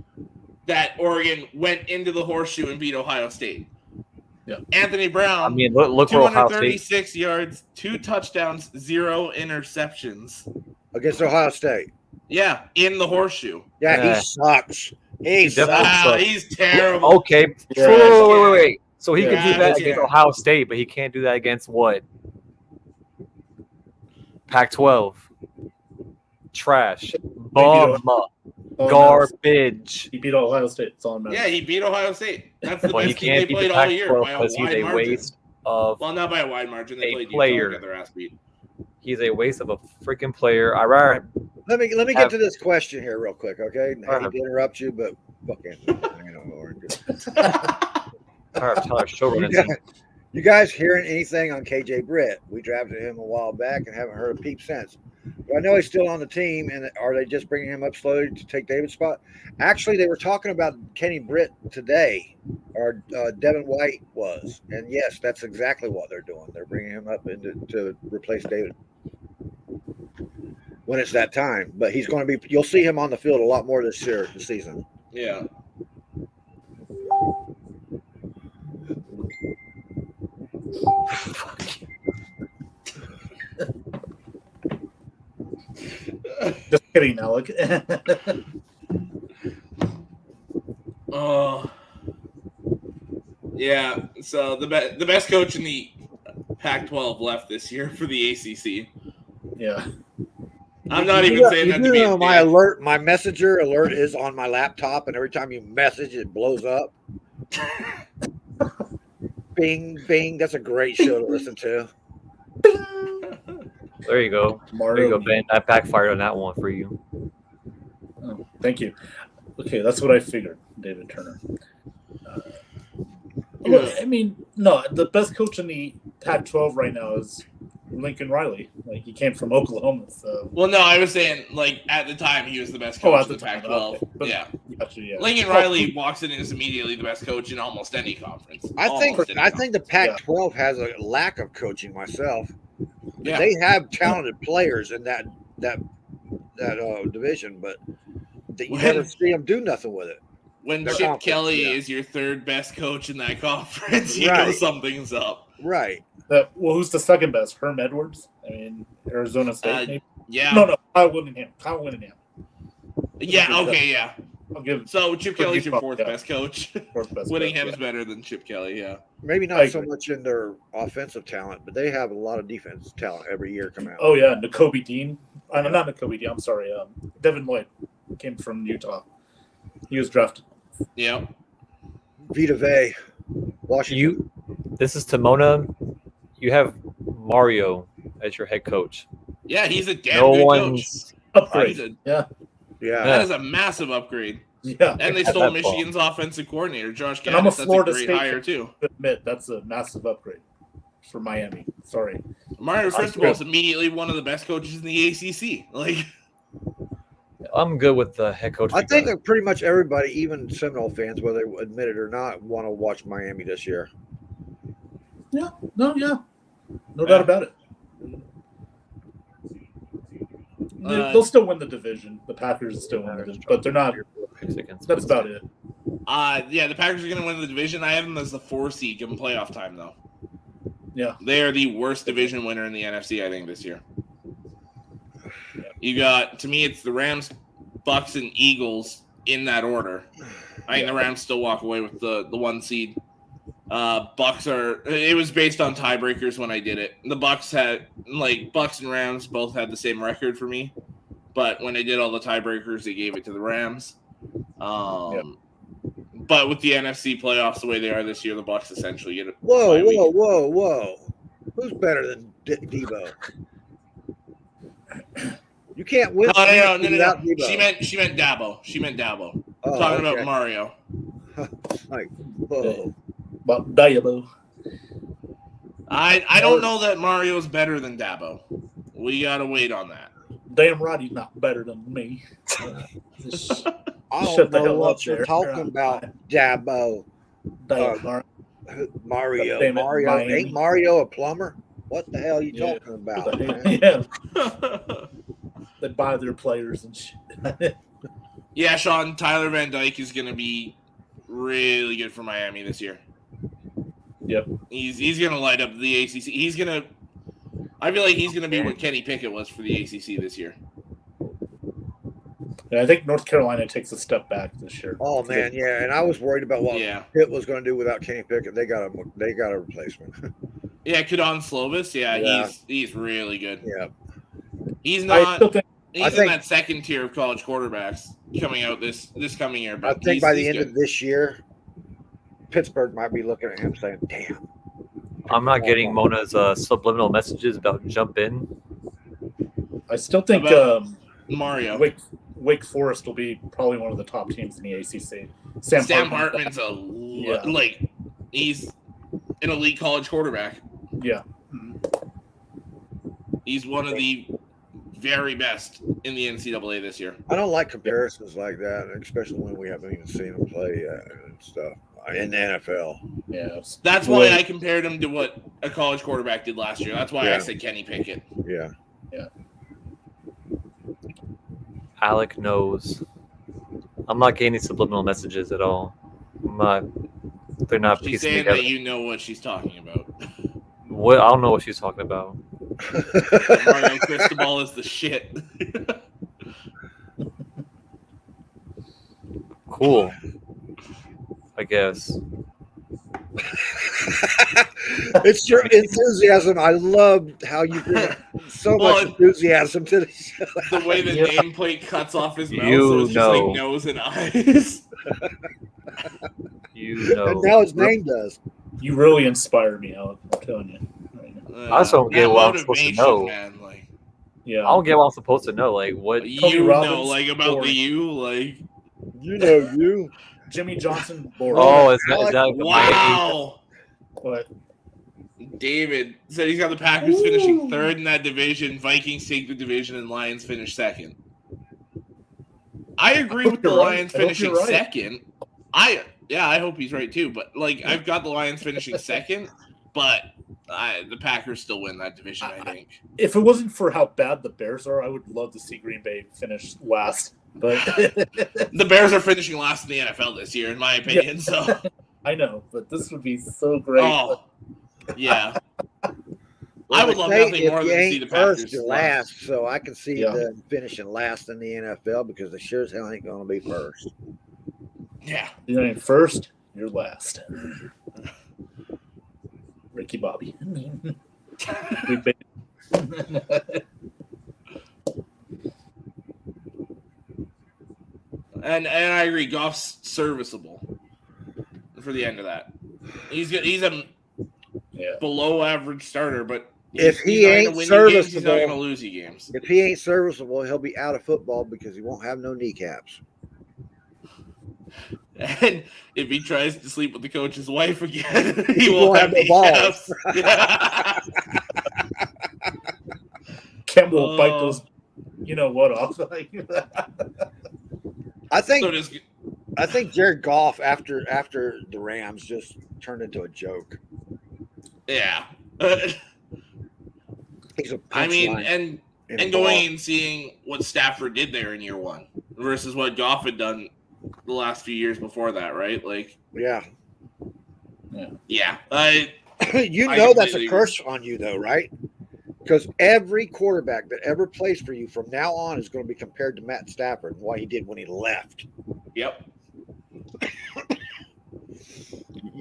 That Oregon went into the horseshoe and beat Ohio State. Yeah. Anthony Brown. I mean, look where Ohio State. 236 yards, 2 touchdowns, 0 interceptions against Ohio State. Yeah, in the horseshoe. Yeah, he sucks. He's terrible. Okay. Wait. So he can do that against Ohio State, but he can't do that against what? Pac-12. Trash. Bum. Garbage. He beat Ohio State. It's all Yeah, he beat Ohio State. That's the best team they played all year by a wide margin. Waste of not by a wide margin. They played player. Utah, their ass beat. He's a waste of a freaking player. Let me get to this question here real quick, okay? I hate to interrupt you, but fucking you guys hearing anything on KJ Britt? We drafted him a while back and haven't heard a peep since. But I know he's still on the team, and are they just bringing him up slowly to take David's spot? Actually, they were talking about Kenny Britt today, or Devin White was. And yes, that's exactly what they're doing. They're bringing him up to replace David when it's that time. But he's going to be – you'll see him on the field a lot more this season. Yeah. Just kidding, Alec. Yeah. So the best coach in the Pac-12 left this year for the ACC. Yeah. I'm not even saying that to be a my alert, my messenger alert is on my laptop, and every time you message, it blows up. Bing, bing. That's a great show to listen to. There you go. There you go, Ben. I backfired on that one for you. Oh, thank you. Okay, that's what I figured, David Turner. Look, I mean, no, the best coach in the Pac-12 right now is Lincoln Riley. Like, he came from Oklahoma. So. Well, no, I was saying, like, at the time, he was the best coach in the Pac-12. Okay. But, yeah. Gotcha, yeah. Lincoln Riley walks in and is immediately the best coach in almost any conference. I think the Pac-12 has a lack of coaching myself. Yeah. They have talented players in that division, but you never see them do nothing with it. When Chip Kelly is your third best coach in that conference, you know something's up. Right. Well, who's the second best? Herm Edwards? I mean, Arizona State, maybe? Yeah. No, Kyle Whittingham. Yeah, okay, yeah. I'll give so Chip Kelly's your fourth best coach. Whittingham's best, better than Chip Kelly, yeah. Maybe not so much in their offensive talent, but they have a lot of defensive talent every year come out. Oh, yeah, N'Kobe Dean. Not N'Kobe Dean, I'm sorry. Devin Lloyd came from Utah. He was drafted. Yeah. Vita Vea, Washington. This is Timona. You have Mario as your head coach. Yeah, he's a damn good coach. Upgrade. Yeah. That is a massive upgrade. Yeah. And they stole Michigan's offensive coordinator, Josh Gaddis. And I'm a Florida State hire, too. Admit that's a massive upgrade for Miami. Sorry. Mario Cristobal is immediately one of the best coaches in the ACC. Like, I'm good with the head coach. I think that pretty much everybody, even Seminole fans, whether they admit it or not, want to watch Miami this year. Yeah. No doubt about it. They'll still win the division. The Packers will still win the division, but they're not. That's about it. Yeah, the Packers are going to win the division. I have them as the 4 seed given playoff time, though. Yeah. They are the worst division winner in the NFC, I think, this year. You got, to me, it's the Rams, Bucs, and Eagles in that order. I think the Rams still walk away with the 1 seed. It was based on tiebreakers when I did it. The Bucs and Rams both had the same record for me, but when I did all the tiebreakers, they gave it to the Rams. But with the NFC playoffs the way they are this year, the Bucs essentially get it. Whoa! Who's better than Debo? You can't win. No. She meant Dabo. Talking about Mario. Like, whoa. But Dabo. I don't know that Mario's better than Dabo. We gotta wait on that. Damn right, he's not better than me. I don't know what you're talking about, Dabo. Mario. Ain't Mario a plumber? What the hell are you talking about? Yeah. They buy their players and shit. Yeah, Sean, Tyler Van Dyke is going to be really good for Miami this year. Yep. He's going to light up the ACC. I feel like he's going to be what Kenny Pickett was for the ACC this year. Yeah, I think North Carolina takes a step back this year. Oh man, yeah, and I was worried about what Pitt was going to do without Kenny Pickett. They got a replacement. Yeah, Kadon Slovis. Yeah, he's really good. Yeah, he's not. He's in that second tier of college quarterbacks coming out this coming year. But I think by the end of this year, Pittsburgh might be looking at him saying, "Damn." I'm not getting Mona's subliminal messages about jump in. I still think Mario Wake Forest will be probably one of the top teams in the ACC. Sam Hartman's he's an elite college quarterback. Yeah. He's one of the very best in the NCAA this year. I don't like comparisons like that, especially when we haven't even seen him play yet and stuff in the NFL. Yeah. That's why I compared him to what a college quarterback did last year. That's why I said Kenny Pickett. Yeah. Yeah. Alec knows. I'm not getting subliminal messages at all. They're not she's piecing saying together. That you know what she's talking about. What? I don't know what she's talking about. Mario Cristobal is the shit. Cool. I guess. It's your enthusiasm. I love how you bring so much enthusiasm to the show. The way the nameplate cuts off his mouth, so it's just like nose and eyes. And now his name does. You really inspire me, Alec. I'm telling you. I also don't get what I'm supposed to know. Man, like, I don't get what I'm supposed to know. Like, what you know, like about the U, like you. Jimmy Johnson. Oh, is that wow? What? David said he's got the Packers finishing third in that division. Vikings take the division, and Lions finish second. I agree with the Lions finishing second. I hope he's right too. But like, I've got the Lions finishing second, but the Packers still win that division. I think. If it wasn't for how bad the Bears are, I would love to see Green Bay finish last. But the Bears are finishing last in the NFL this year, in my opinion. So I know, but this would be so great. Oh, yeah. I would love nothing more than to see the Packers first to last. So I can see them finishing last in the NFL because they sure as hell ain't going to be first. Yeah, you ain't first, you're last. Ricky Bobby. And I agree, Goff's serviceable for the end of that. He's a below average starter, but if he ain't serviceable, he's not going to lose you games. If he ain't serviceable, he'll be out of football because he won't have no kneecaps. And if he tries to sleep with the coach's wife again, he won't have no balls. Kemba will bite those, you know what, off. I think Jared Goff after the Rams just turned into a joke. Yeah. He's a and going and seeing what Stafford did there in year one versus what Goff had done the last few years before that, right? Like, yeah. You know that's a curse on you, though, right? Because every quarterback that ever plays for you from now on is going to be compared to Matt Stafford and what he did when he left. Yep.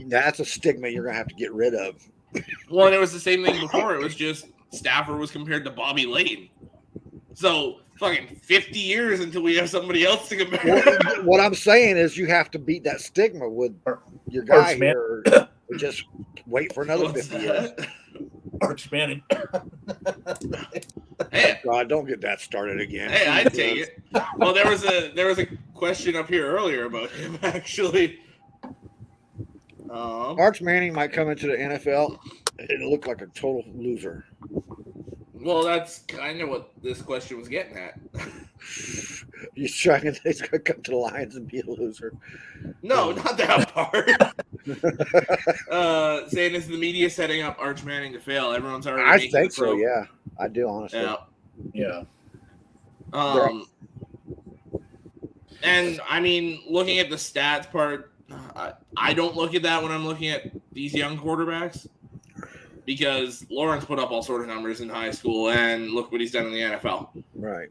That's a stigma you're going to have to get rid of. Well, and it was the same thing before. It was just Stafford was compared to Bobby Layton. So, fucking 50 years until we have somebody else to compare. What I'm saying is you have to beat that stigma with your guy here. Or just wait for another 50 years. Arch Manning. Hey, God, don't get that started again. Hey, I'd take it. Well, there was a question up here earlier about him, actually. Arch Manning might come into the NFL and look like a total loser. Well, that's kind of what this question was getting at. He's trying to come to the Lions and be a loser. No, not that part. Saying is the media setting up Arch Manning to fail. Everyone's already. I think so. Yeah, I do honestly. Yeah. And I mean, looking at the stats part, I don't look at that when I'm looking at these young quarterbacks. Because Lawrence put up all sort of numbers in high school, and look what he's done in the NFL. Right.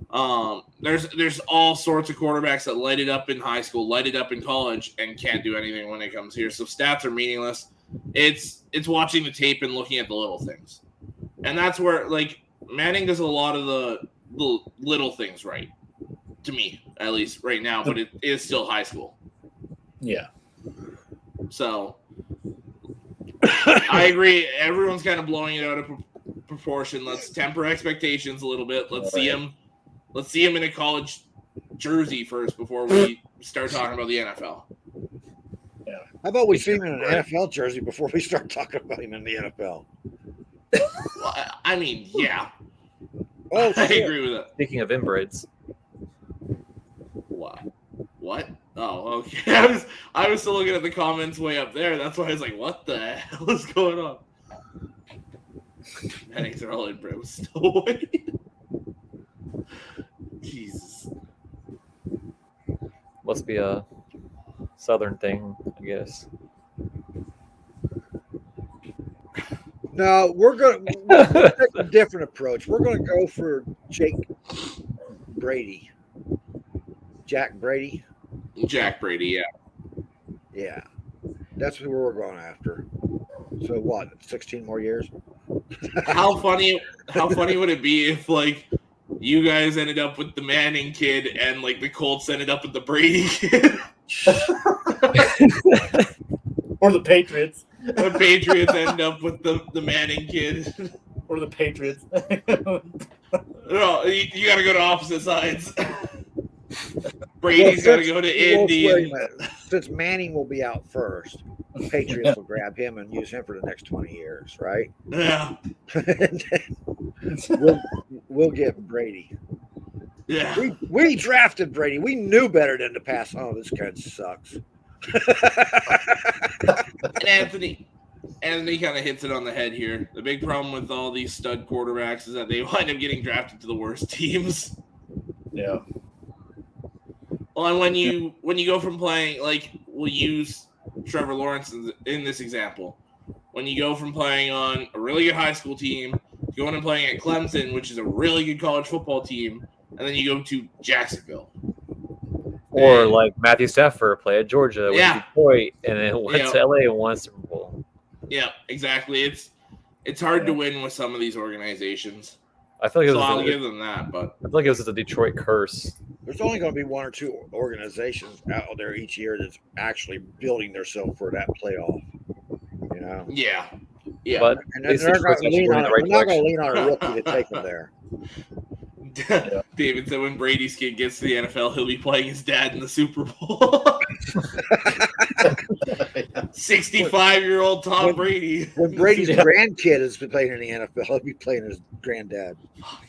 There's all sorts of quarterbacks that light it up in high school, light it up in college, and can't do anything when it comes here. So stats are meaningless. It's watching the tape and looking at the little things, and that's where like Manning does a lot of the little things right, to me at least right now. But it is still high school. Yeah. So. I agree. Everyone's kind of blowing it out of proportion. Let's temper expectations a little bit. Let's see him. Let's see him in a college jersey first before we start talking about the NFL. Yeah. How about we see him in an NFL jersey before we start talking about him in the NFL? Well, I mean, yeah. Oh, I agree with that. Speaking of inbreds. What? Oh, okay. I was still looking at the comments way up there. That's why I was like, what the hell is going on? Mannings are all in, bro. Still waiting. Jesus. Must be a southern thing, I guess. No, we're going to take a different approach. We're going to go for Jack Brady. Jack Brady, yeah. Yeah. That's who we're going after. So what, 16 more years? How funny would it be if like you guys ended up with the Manning kid and like the Colts ended up with the Brady kid? Or the Patriots. The Patriots end up with the Manning kid. Or the Patriots. No, you got to go to opposite sides. Brady's got to go to Indy. Since Manning will be out first, the Patriots will grab him and use him for the next 20 years, right? Yeah. we'll get Brady. Yeah. We drafted Brady. We knew better than to pass. Oh, this guy sucks. And Anthony kind of hits it on the head here. The big problem with all these stud quarterbacks is that they wind up getting drafted to the worst teams. Yeah. Well, and when you go from playing, like, we'll use Trevor Lawrence in this example. When you go from playing on a really good high school team, going and playing at Clemson, which is a really good college football team, and then you go to Jacksonville. Or like Matthew Stafford play at Georgia, went to Detroit, and then went to LA and won a Super Bowl. Yeah, exactly. It's hard to win with some of these organizations. I feel like I'll give them that, but I feel like it was just a Detroit curse. There's only going to be one or two organizations out there each year that's actually building themselves for that playoff. You know? Yeah. Yeah. But they're not going to lean on a rookie to take them there. David said when Brady's kid gets to the NFL, he'll be playing his dad in the Super Bowl. 65-year-old Tom Brady. When Brady's grandkid is playing in the NFL, he'll be playing his granddad.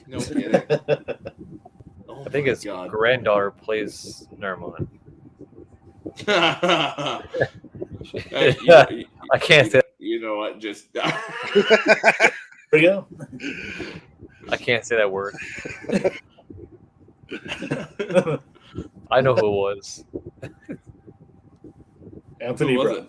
No kidding. I think his granddaughter plays. Never mind. I can't say. You know what? Just there you go. I can't say that word. I know who it was. Anthony Brown.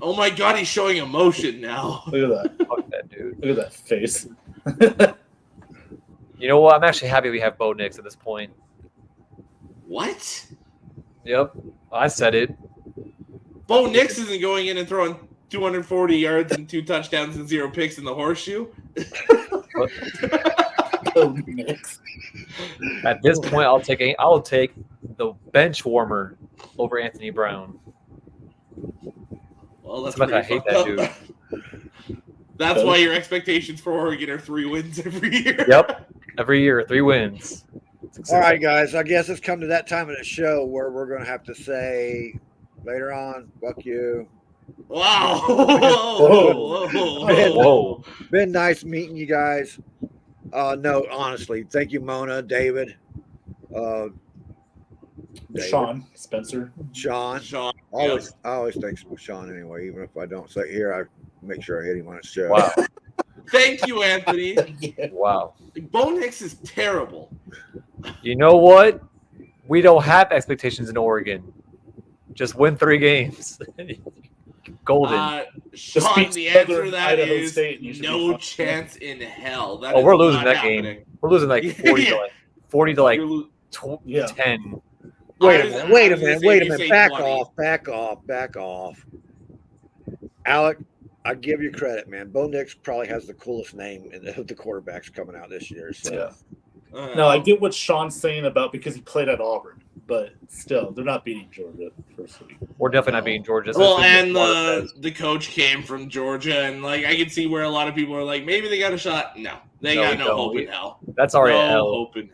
Oh my God, he's showing emotion now. Look at that. Fuck that dude. Look at that face. You know what? I'm actually happy we have Bo Nix at this point. What? Yep. I said it. Bo Nix isn't going in and throwing 240 yards and 2 touchdowns and 0 picks in the horseshoe. At this point, I'll take the bench warmer over Anthony Brown. Well, that's I hate that dude. That's why your expectations for Oregon are 3 wins every year. Yep, every year 3 wins. All right, guys. I guess it's come to that time of the show where we're going to have to say later on, "Fuck you." Wow. Whoa. Been nice meeting you guys. No, honestly, thank you, Mona, David, Sean, Spencer. Sean. I always think of Sean anyway, even if I don't say it here, I make sure I hit him on his show. Wow. Thank you, Anthony. Wow. Bo Nix is terrible. You know what? We don't have expectations in Oregon. Just win 3 games. Golden. Sean, the answer to that is no chance in hell. We're losing that game. We're losing like 40 to like 10. Wait a minute. Back off. Alec, I give you credit, man. Bo Nix probably has the coolest name in the quarterbacks coming out this year. So. Yeah. No, I get what Sean's saying about because he played at Auburn, but still, they're not beating Georgia first week. We're definitely not beating Georgia. Well, and the coach came from Georgia, and like I can see where a lot of people are like, maybe they got a shot. No, they got no hope in hell. That's already no hope in hell.